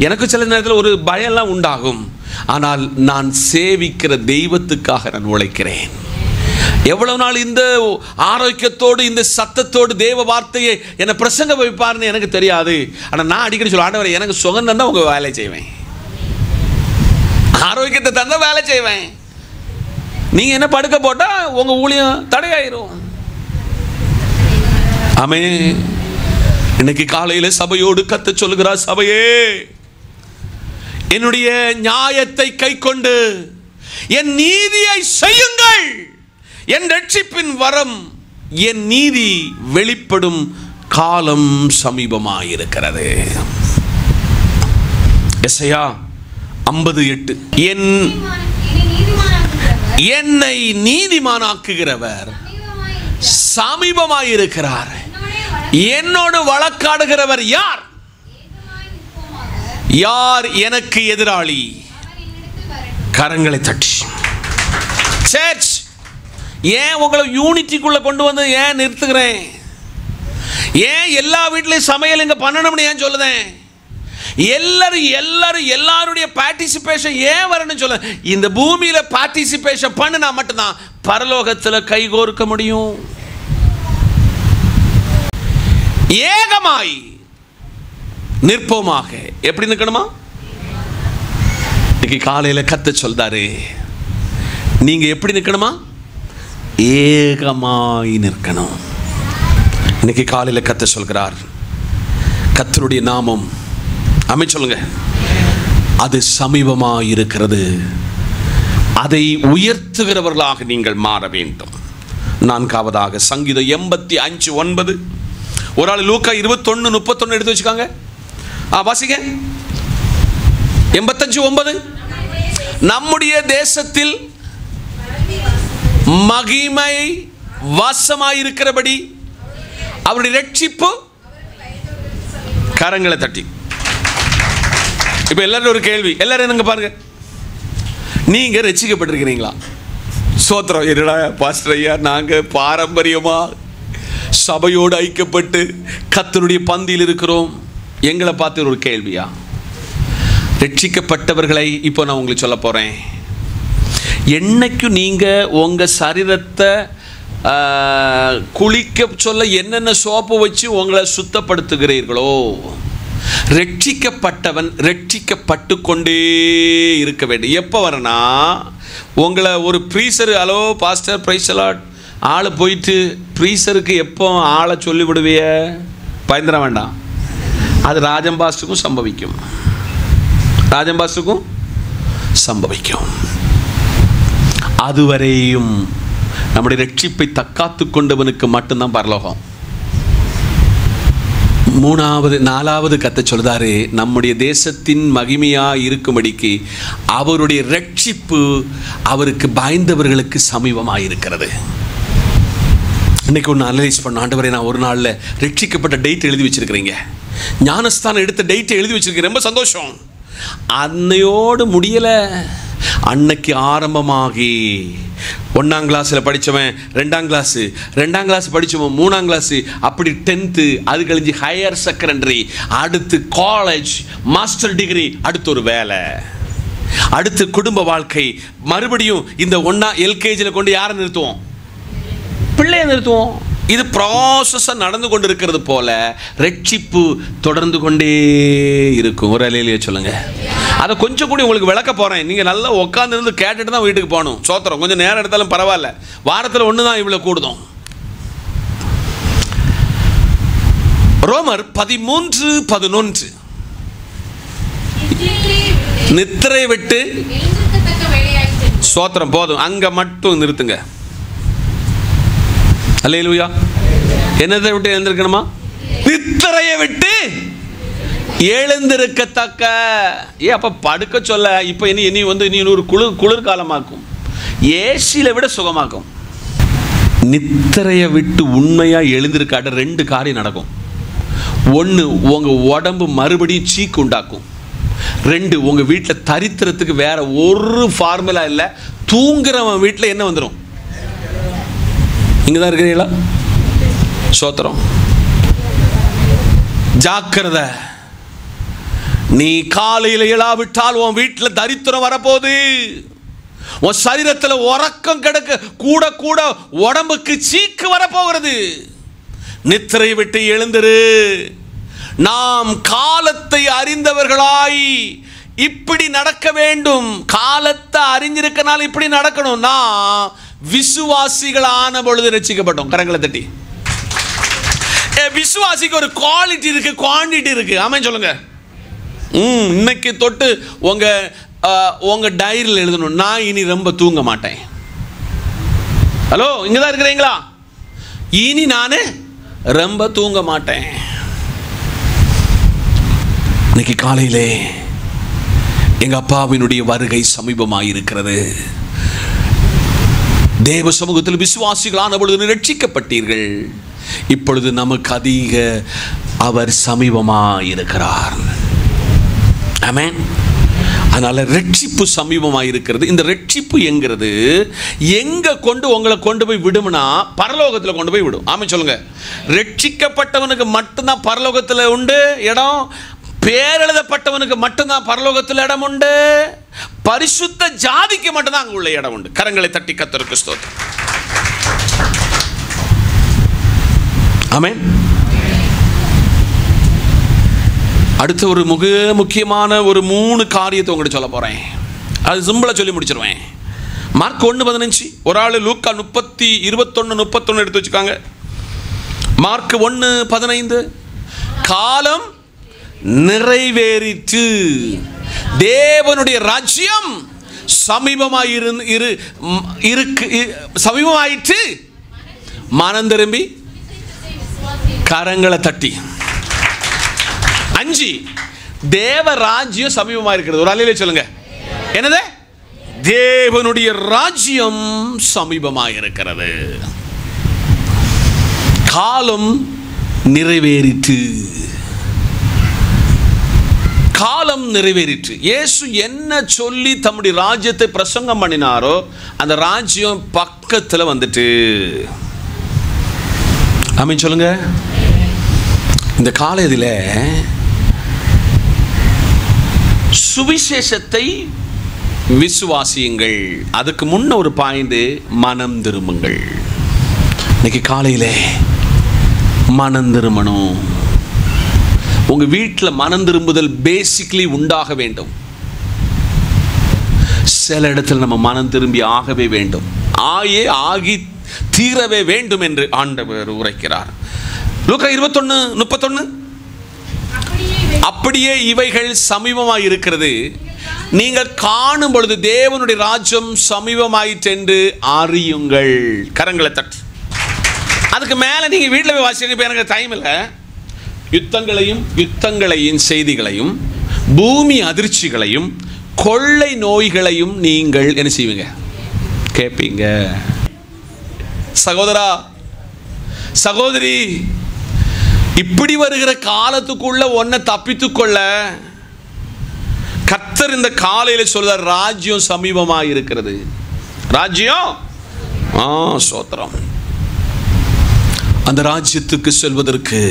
எனக்கு சில நேரத்தில் ஒரு பயம்லாம் உண்டாகும். ஆனால் நான் சேவிக்கிற தெய்வத்துக்காக நான் உழைக்கிறேன். எவ்வளவு நாள் இந்த ஆரோக்கியத்தோடு இந்த சத்தத்தோடு தேவ வார்த்தையை என்னை பிரசங்க வைப்பார்னு எனக்கு தெரியாது. ஆனால் நான் அடிக்கடி சொல்ல, ஆண்டவரே எனக்கு சுகம் தந்தா உங்க வேலை செய்வேன், ஆரோக்கியத்தை தந்தா வேலை செய்வேன். நீங்க என்ன படுக்க போட்டா உங்க ஊழியம் தடையாயிரும். ஆமென். இன்னைக்கு காலையில சபையோடு கர்த்தர் சொல்லுகிறார், சபையே என்னுடைய நியாயத்தை கைக்கொண்டு என் நீதியை செய்யுங்கள். என் ரட்சிப்பின் வரம், என் நீதி வெளிப்படும் காலம் சமீபமாயிருக்கிறது. எசையா 50:8. என்னை நீதிமானாக்குகிறவர் சமீபமாயிருக்கிறார். என்னோடு வழக்காடுகிறவர் யார்? யார் எனக்கு எதிராளி? கரங்களை தட்டி. சர்ச், ஏன் உங்களை யூனிட்டிக்குள்ள கொண்டு வந்து ஏன் நிறுத்துகிறேன்? ஏன் எல்லா வீட்லயும் சமையல் இங்க பண்ணணும்னு ஏன் சொல்லுதேன்? எல்லாருடைய பார்ட்டிசிபேஷன் ஏன் வரணும்னு சொல்ல? இந்த பூமியில பார்ட்டிசிபேஷன் பண்ணினா மட்டும்தான் பரலோகத்தில் கைகோர்க்க முடியும். ஏகமாய் நிற்போமாக. எப்படி நிற்கணுமா? இன்னைக்கு காலையில் கத்த சொல்றாரு, நீங்க எப்படி நிற்கணுமா? ஏகமாய் நிற்கணும். இன்னைக்கு காலையில் கத்த சொல்கிறார், கர்த்தருடைய நாமம் அமை சொல்லுங்க, அது சமீபமாக இருக்கிறது. அதை உயர்த்துகிறவர்களாக நீங்கள் மாற வேண்டும். 4வது சங்கீதம் 85:9. ஒரு ஆள் லூக்கா 21:31 எடுத்து வச்சுக்காங்க. வாசிங்க. 85:9. நம்முடைய தேசத்தில் மகிமை வாசமாயிருக்கிறபடி அவருடைய ரட்சிப்பு. கரங்களை தட்டி. இப்ப எல்லாரும் ஒரு கேள்வி, எல்லாரும் என்னங்க பாருங்க, நீங்க ரட்சிக்கப்பட்டிருக்கிறீங்களா? சோத்திரம். என்னடா பாஸ்டர் ஐயா, நாங்க பாரம்பரியமா சபையோடு ஐக்கியப்பட்டு கர்த்தருடைய பந்தியில் இருக்கிறோம். எங்களை பார்த்து ஒரு கேள்வியா? ரட்சிக்கப்பட்டவர்களை இப்போ நான் உங்களுக்கு சொல்ல போறேன். என்னைக்கும் நீங்க உங்க சரீரத்தை குளிக்க சொல்ல என்னென்ன சோப்பு வச்சு உங்களை சுத்தப்படுத்துகிறீர்களோ, ரட்சிக்கப்பட்டவன் ரட்சிக்கப்பட்டு கொண்டே இருக்க வேண்டும். எப்போ வரனா, உங்களை ஒரு ப்ரீசர், ஹலோ பாஸ்டர் பிரைஸ்லாட் ஆளை போயிட்டு ப்ரீசருக்கு எப்போ ஆளை சொல்லிவிடுவிய? பயந்துட வேண்டாம். அது ராஜம்பாஸ்டுக்கும் சம்பவிக்கும், ராஜம்பாஸ்டுக்கும் சம்பவிக்கும். அதுவரையும் நம்முடைய ரட்சிப்பை தக்காத்து கொண்டவனுக்கு மட்டும்தான் பரலோகம். 4வது கத்த சொல்றாரு, நம்முடைய தேசத்தின் மகிமையா இருக்கும்படிக்கு அவருடைய ரட்சிப்பு அவருக்கு பயந்தவர்களுக்கு சமீபமாயிருக்கிறது. இன்னைக்கு ஒன்று அனலைஸ் பண்ண, ஆண்டவரே நான் ஒரு நாளில் ரட்சிக்கப்பட்ட டேட் எழுதி வச்சிருக்கிறீங்க, ஞானஸ்தானம் எடுத்த டேட்டை எழுதி வச்சிருக்கேன், ரொம்ப சந்தோஷம். அன்னையோடு முடியலை, அன்னைக்கு ஆரம்பமாகி 1ஆம் கிளாஸில் படித்தவன் 2ஆம் கிளாஸு, 2ஆம் கிளாஸ் படித்தவன் 3ஆம் கிளாஸு, அப்படி 10th, அது கழிஞ்சு ஹையர் செகண்டரி, அடுத்து காலேஜ், மாஸ்டர் டிகிரி, அடுத்து ஒரு வேலை, அடுத்து குடும்ப வாழ்க்கை, மறுபடியும் இந்த LKGயில் கொண்டு யாரை நிறுத்துவோம்? பிள்ளையை நிறுத்துவோம். இது ப்ராசஸாக நடந்து கொண்டு இருக்கிறது போல ரட்சிப்பு தொடர்ந்து கொண்டே இருக்கும். ஒரு அலையிலேயே சொல்லுங்க. அதை கொஞ்சம் கூட உங்களுக்கு விளக்க போகிறேன். நீங்கள் நல்லா உட்காந்துருந்து கேட்டுட்டு தான் வீட்டுக்கு போகணும். சோத்திரம். கொஞ்சம் நேரம் எடுத்தாலும் பரவாயில்ல, வாரத்தில் ஒன்று தான் இவ்வளோ கூடுதோம். ரோமர் 13:11. நித்திரை விட்டு சோத்திரம் போதும், அங்கே மட்டும் நிறுத்துங்க. அல்லேலூயா. என்னதை விட்டு எழுந்திருக்கணுமா? நித்திரையை விட்டு எழுந்திருக்கத்தக்க. அப்ப படுக்க சொல்ல இப்ப இனி வந்து இனி ஒரு குளிர்காலமாக்கும், ஏசியில விட சுகமாக்கும். நித்திரையை விட்டு உண்மையா எழுந்திருக்காட்ட 2 காரியம் நடக்கும். 1, உங்க உடம்பு மறுபடியும் சீக்கு உண்டாக்கும். 2, உங்க வீட்டில் தரித்திரத்துக்கு வேற ஒரு ஃபார்முலா இல்லை. தூங்குறவன் வீட்டில் என்ன வந்துடும்? இங்கதான் இருக்கிறீங்களா? சோத்திரம். ஜாக்கிரதை. நீ காலையில் எழாவிட்டால் உன் வீட்டில் தரித்திரம் வரப்போகுது. உன் சரீரத்தில் உறக்கம் கிடக்க கூட கூட உடம்புக்கு சீக்கு வரப்போகிறது. நித்திரை விட்டு எழுந்திரு. நாம் காலத்தை அறிந்தவர்களாய் இப்படி நடக்க வேண்டும். காலத்தை அறிஞ்சிருக்கனால இப்படி நடக்கணும். நான் விசுவாசிகள் ஆன பொழுது ரட்சிக்கப்பட்டோம். கரங்களை தட்டி. விசுவாசிக்கு ஒரு குவாலிட்டி இருக்கு, குவான்டிட்டி இருக்கு. ஆமென் சொல்லுங்க. இன்னைக்கு தொட்டு உங்க டைரியில் எழுதணும், நான் இனி ரொம்ப தூங்க மாட்டேன். ஹலோ, இங்கதான் இருக்கிறீங்களா? இனி நான் ரொம்ப தூங்க மாட்டேன். இன்னைக்கு காலையிலே எங்க அப்பாவினுடைய வருகை சமீபமாயிருக்கிறது. தேவ சமூகத்தில் விசுவாசிகளான பொழுது ரட்சிக்கப்பட்டீர்கள். இப்பொழுது நமக்கு அதிக அவர் சமீபமாயிருக்கிறார். ஆமென். அதனால ரட்சிப்பு சமீபமாயிருக்கிறது. இந்த ரட்சிப்பு என்கிறது எங்க உங்களை கொண்டு போய் விடும்னா பரலோகத்தில் கொண்டு போய் விடும். ஆமென் சொல்லுங்க. ரட்சிக்கப்பட்டவனுக்கு மட்டும்தான் பரலோகத்தில் உண்டு இடம். பேரெழுதப்பட்டவனுக்கு மட்டும்தான் பரலோகத்தில் இடம் உண்டு. பரிசுத்த ஜாதிக்கு மட்டும்தான் அங்க உள்ள இடம் உண்டு. கரங்களை தட்டி கர்த்தருக்கு ஸ்தோத்திரம். ஆமென். அடுத்த ஒரு முக்கியமான ஒரு 3 காரியத்தை உங்கள்கிட்ட சொல்ல போறேன். அது சிம்பிளா சொல்லி முடிச்சிருவேன். மார்க் 1:15. ஒரு ஆள் லூக்கா 21:31 எடுத்து வச்சுக்காங்க. மார்க் 1:15. காலம் நிறைவேறிற்று, தேவனுடைய ராஜ்யம் சமீபமாயிற்று, மனம் திரும்பி கரங்களை தட்டி. 5 தேவ ராஜ்யம் சமீபமா இருக்கிறது. ஒரு அலையில சொல்லுங்க, என்னது? தேவனுடைய ராஜ்யம் சமீபமா இருக்கிறது. காலம் நிறைவேறிற்று. காலம் நிறைவேறிற்று. இயேசு என்ன சொல்லி தம்முடைய ராஜ்யத்தை பிரசங்கம் பண்ணினாரோ அந்த ராஜ்யம் பக்கத்தில் வந்துட்டு. ஆமென் சொல்லுங்க. இந்த காலையில சுவிசேஷத்தை விசுவாசியுங்கள். அதுக்கு முன்ன ஒரு பாயிண்ட், மனம் திரும்புங்கள். இன்னைக்கு காலையில மனம் திரும்பணும். உங்க வீட்டில் மனம் திரும்புதல் பேசிக்கலி உண்டாக வேண்டும். சில இடத்துல நம்ம மனம் திரும்பி ஆகவே வேண்டும், ஆகி தீரவே வேண்டும் என்று ஆண்டவர் உரைக்கிறார். லூக்கா 21:31. அப்படியே இவைகள் சமீபமாய் இருக்கிறது, நீங்கள் காணும் பொழுது தேவனுடைய ராஜ்யம் சமீபமாயிற்று என்று அறியுங்கள். கரங்களை தட்டு. அதுக்கு மேல நீங்க வீட்டில் போய் வாசிங்க. இப்போ எனக்கு டைம் இல்லை. யுத்தங்களையும் செய்திகளையும் பூமி அதிர்ச்சிகளையும் கொள்ளை நோய்களையும் நீங்கள் என்ன செய்வீங்க? கேட்பீங்க. சகோதரா, சகோதரி, இப்படி வருகிற காலத்துக்குள்ள ஒன்ன தப்பித்துக்கொள்ள கர்த்தர் இந்த காலையில சொல்றார், ராஜ்யம் சமீபமாக இருக்கிறது. ராஜ்யம் ஸ்தோத்திரம். அந்த ராஜ்யத்துக்கு செல்வதற்கு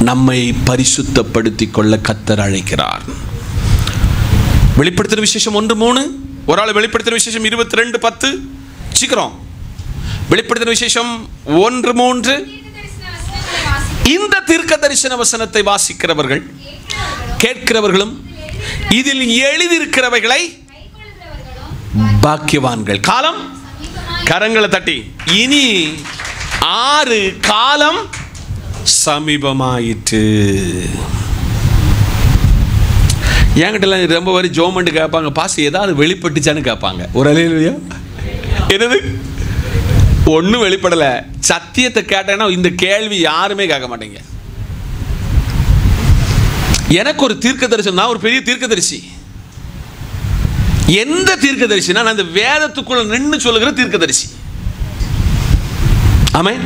நம்மை பரிசுத்தப்படுத்திக் கொள்ள கர்த்தர் அழைக்கிறார். வெளிப்படுத்தின விசேஷம் 1:3. ஒரு ஆள் வெளிப்படுத்தின விசேஷம் 22:10. சீக்கிரம். வெளிப்படுத்தின விசேஷம் 1:3. இந்த தீர்க்க தரிசன வசனத்தை வாசிக்கிறவர்கள் கேட்கிறவர்களும் இதில் எழுதியிருக்கிறவைகளை பாக்கியவான்கள். காலம், கரங்களை தட்டி. இனி 6 காலம் சமீபமாயிற்று. என்கிட்ட ரொம்ப வரை ஜோமெண்ட் கேட்பாங்க, பாஸ் ஏதாவது வெளிப்பட்டுச்சான்னு கேட்பாங்க. ஒரு அலையிலையா என்னது ஒன்றும் வெளிப்படலை. சத்தியத்தை கேட்டேன்னா இந்த கேள்வி யாருமே கேட்க மாட்டேங்க. எனக்கு ஒரு தீர்க்க தரிசனம், நான் ஒரு பெரிய தீர்க்கதரிசி. எந்த தீர்க்கதரிசினா நான் இந்த வேதத்துக்குள்ள நின்று சொல்லுகிற தீர்க்கதரிசி. ஆமென்,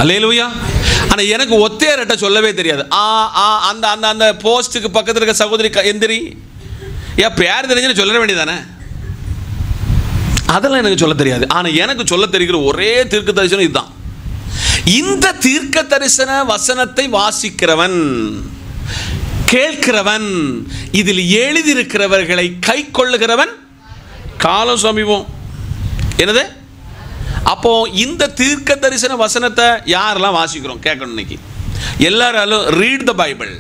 அல்லேலூயா. ஆனால் எனக்கு ஒத்தையர்கிட்ட சொல்லவே தெரியாது. அந்த அந்த அந்த போஸ்ட்டுக்கு பக்கத்தில் இருக்க சகோதரி எந்திரி, ஏன் பேர் தெரிஞ்சுன்னு சொல்ல வேண்டியதானே? அதெல்லாம் எனக்கு சொல்ல தெரியாது. ஆனால் எனக்கு சொல்ல தெரிகிற ஒரே தீர்க்க தரிசனம் இதுதான். இந்த தீர்க்க தரிசன வசனத்தை வாசிக்கிறவன், கேட்கிறவன், இதில் எழுதியிருக்கிறவர்களை கை கொள்ளுகிறவன் காலம் சமீபம். என்னது? அப்போ இந்த தீர்க்க தரிசன வசனத்தை யாரெல்லாம் வாசிக்கிறோம் கேட்கணும். இன்னைக்கு எல்லாராலும் ரீட் த பைபிள்,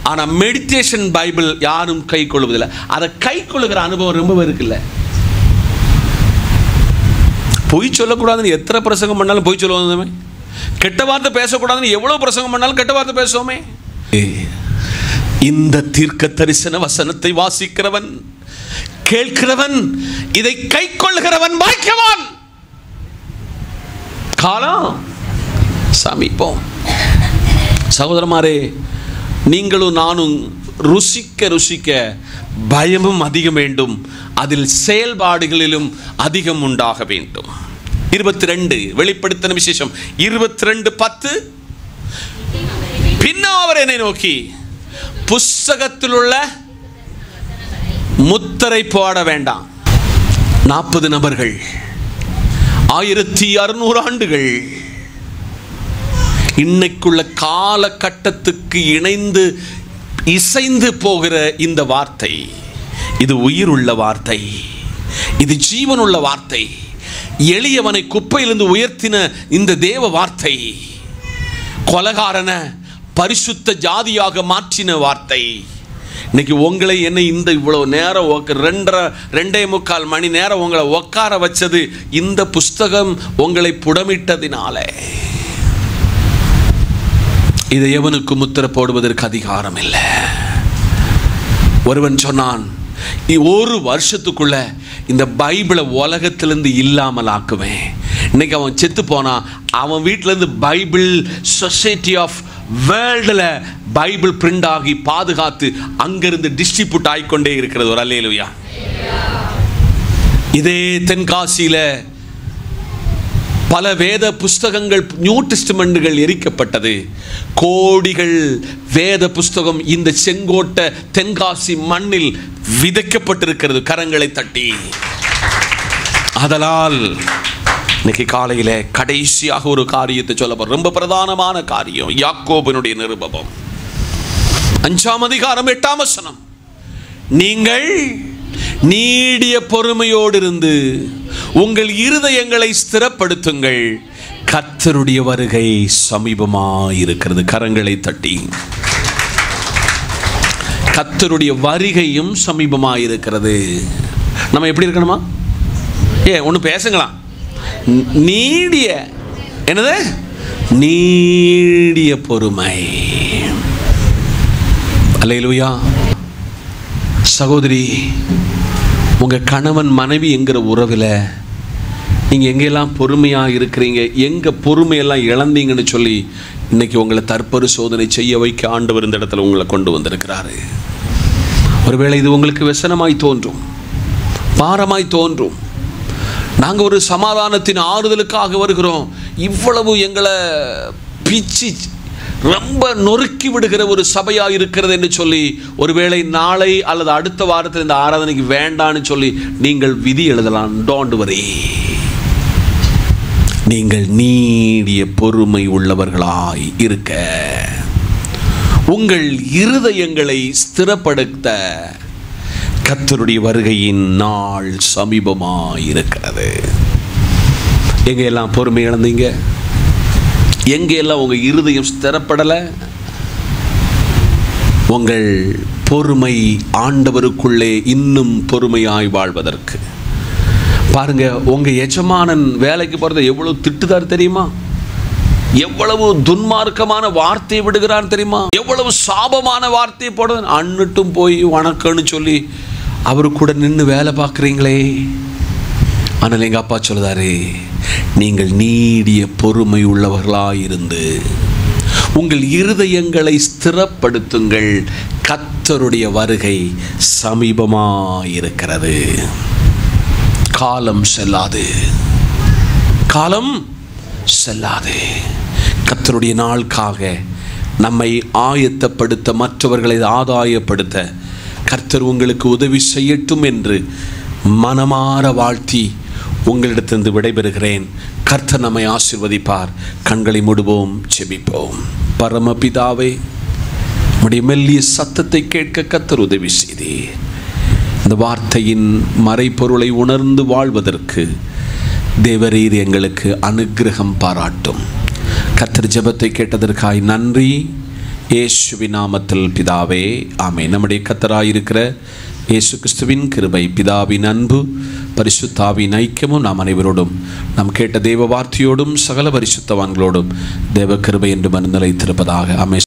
ஆனால் மெடிடேஷன் பைபிள் யாரும் கை கொள்வதில்லை. அதை கை கொள்ளுகிற அனுபவம் ரொம்ப இருக்குல்ல. பொய் சொல்லக்கூடாதுன்னு எத்தனை பிரசங்கம் பண்ணாலும் பொய் சொல்லுவோமே. கெட்ட வார்த்தை பேசக்கூடாதுன்னு எவ்வளோ பிரசங்கம் பண்ணாலும் கெட்ட வார்த்தை பேசுவோமே. இந்த தீர்க்க தரிசன வசனத்தை வாசிக்கிறவன், கேட்கிறவன், இதை கைக்கொள்கிறவன் பாக்கியவான். காலம் சமீபம். சகோதரமாரே, நீங்களும் நானும் ருசிக்க ருசிக்க பயமும் அதிகம் வேண்டும், அதில் செயல்பாடுகளிலும் அதிகம் உண்டாக வேண்டும். 22 வெளிப்படுத்தின விசேஷம் 22:10. பின்னும் அவர் என்னை நோக்கி, புஸ்தகத்தில் உள்ள முத்திரை போட வேண்டாம். 40 நபர்கள், 1600 ஆண்டுகள், இன்னைக்குள்ள காலகட்டத்துக்கு இணைந்து இசைந்து போகிற இந்த வார்த்தை, இது உயிருள்ள வார்த்தை, இது ஜீவனுள்ள வார்த்தை, எளியவனை குப்பையிலிருந்து உயர்த்தின இந்த தேவ வார்த்தை, கொலகாரன பரிசுத்த ஜாதியாக மாற்றின வார்த்தை. இன்னைக்கு உங்களை என்னை இந்த இவ்வளவு நேரம் 2.25 மணி நேரம் உங்களை உட்கார வச்சது இந்த புஸ்தகம் உங்களை புடமிட்டதினால. இதை எவனுக்கு முத்திரை போடுவதற்கு அதிகாரம் இல்லை. ஒருவன் சொன்னான், ஒரு வருஷத்துக்குள்ள இந்த பைபிளை உலகத்திலிருந்து இல்லாமல் ஆக்குவேன். இன்னைக்கு அவன் செத்து போனா அவன் வீட்டிலேருந்து பைபிள் சொசைட்டி ஆஃப் வேர்ல்டில் பைபிள் பிரிண்ட் ஆகி பாதுகாத்து அங்கிருந்து டிஸ்ட்ரிபியூட் ஆகிக்கொண்டே இருக்கிறது. ஒரு அல்லேலூயா. இதே தென்காசியில பல வேத புஸ்தகங்கள், நியூ டெஸ்டமெண்ட்கள் எரிக்கப்பட்டது. கோடிகள் வேத புஸ்தகம் இந்த செங்கோட்டை தென்காசி மண்ணில் விதைக்கப்பட்டிருக்கிறது, கரங்களை தட்டி. அதனால் இன்னைக்கு காலையில கடைசியாக ஒரு காரியத்தை சொல்ல, ரொம்ப பிரதானமான காரியம், யாக்கோபினுடைய நிருபம் 5ஆம் அதிகாரம் 8ஆம் வசனம். நீங்கள் நீடிய பொறுமையோடு இருந்து உங்கள் இருதயங்களை ஸ்திரப்படுத்துங்கள், கர்த்தருடைய வருகை சமீபமாயிருக்கிறது. கரங்களை தட்டி. கர்த்தருடைய வருகையும் சமீபமாயிருக்கிறது. நம்ம எப்படி இருக்கணுமா? ஒன்று பேசுங்களா? நீடிய, என்னது? நீடிய பொறுமை. அல்லேலூயா. சகோதரி, உங்கள் கணவன் மனைவி என்கிற உறவில் நீங்கள் எங்கெல்லாம் பொறுமையாக இருக்கிறீங்க, எங்கே பொறுமையெல்லாம் இழந்தீங்கன்னு சொல்லி இன்னைக்கு உங்களை தற்பரிசோதனை செய்ய வைக்க ஆண்டவர் இந்த இடத்துல உங்களை கொண்டு வந்திருக்கிறாரு. ஒருவேளை இது உங்களுக்கு व्यसனமாய் தோன்றும், பாரமாய் தோன்றும். நாங்கள் ஒரு சமாதானத்தின் ஆறுதலுக்காக வருகிறோம், இவ்வளவு எங்களை பிச்சு ரொம்ப நொறுக்கி விடுகிற ஒரு சபையாக இருக்கிறது என்று சொல்லி ஒருவேளை நாளை அல்லது அடுத்த வாரத்தில் இந்த ஆராதனைக்கு வேண்டான்னு சொல்லி நீங்கள் விதி எழுதலாம். Don't worry. நீங்கள் நீடிய பொறுமை உள்ளவர்களாய் இருக்க, உங்கள் இருதயங்களை ஸ்திரப்படுத்த கர்த்தருடைய வருகையின் நாள் சமீபமாயிருக்கிறது. எங்கெல்லாம் பொறுமை இழந்தீங்க? எங்கெல்லாம் உங்கள் இருதயம் ஸ்திரப்படலை? உங்கள் பொறுமை ஆண்டவருக்குள்ளே இன்னும் பொறுமையாய் வாழ்வதற்கு பாருங்க. உங்கள் எஜமானன் வேலைக்கு போகிறத எவ்வளவு திட்டுதார் தெரியுமா? எவ்வளவு துன்மார்க்கமான வார்த்தையை விடுகிறார் தெரியுமா? எவ்வளவு சாபமான வார்த்தையை போட, அன்னுட்டும் போய் வணக்கம்னு சொல்லி அவரு கூட நின்று வேலை பார்க்குறீங்களே. ஆனால் எங்கள் அப்பா சொல்லுதாரு, நீங்கள் நீடிய பொறுமை உள்ளவர்களாயிருந்து உங்கள் இருதயங்களை ஸ்திரப்படுத்துங்கள், கர்த்தருடைய வருகை சமீபமாயிருக்கிறது. காலம் செல்லாது, காலம் செல்லாது. கர்த்தருடைய நாளுக்காக நம்மை ஆயத்தப்படுத்த, மற்றவர்களை ஆதாயப்படுத்த கர்த்தர் உங்களுக்கு உதவி செய்யட்டும் என்று மனமாற வாழ்த்தி உங்களிடத்திலிருந்து விடைபெறுகிறேன். கர்த்தர் நம்மை ஆசீர்வதிப்பார். கண்களை மூடுவோம், ஜெபிப்போம். பரமபிதாவே, உம்முடைய மெல்லிய சத்தத்தை கேட்க கர்த்தர் உதவி செய்தீர். இந்த வார்த்தையின் மறைபொருளை உணர்ந்து வாழ்வதற்கு தேவரீர் எங்களுக்கு அனுக்கிரகம் பாராட்டும். கர்த்தர் ஜெபத்தை கேட்டதற்காய் நன்றி. இயேசுவின் நாமத்தில் பிதாவே, ஆமென். நம்முடைய கர்த்தராயிருக்கிற இயேசு கிறிஸ்துவின் கிருபை, பிதாவின் அன்பு, பரிசுத்தாவின் ஐக்கியமும் நாம் அனைவரோடும், நாம் கேட்ட தேவ வார்த்தையோடும் சகல பரிசுத்தவான்களோடும் தேவ கிருபை என்று நிலைத்திருப்பதாக. ஆமென்.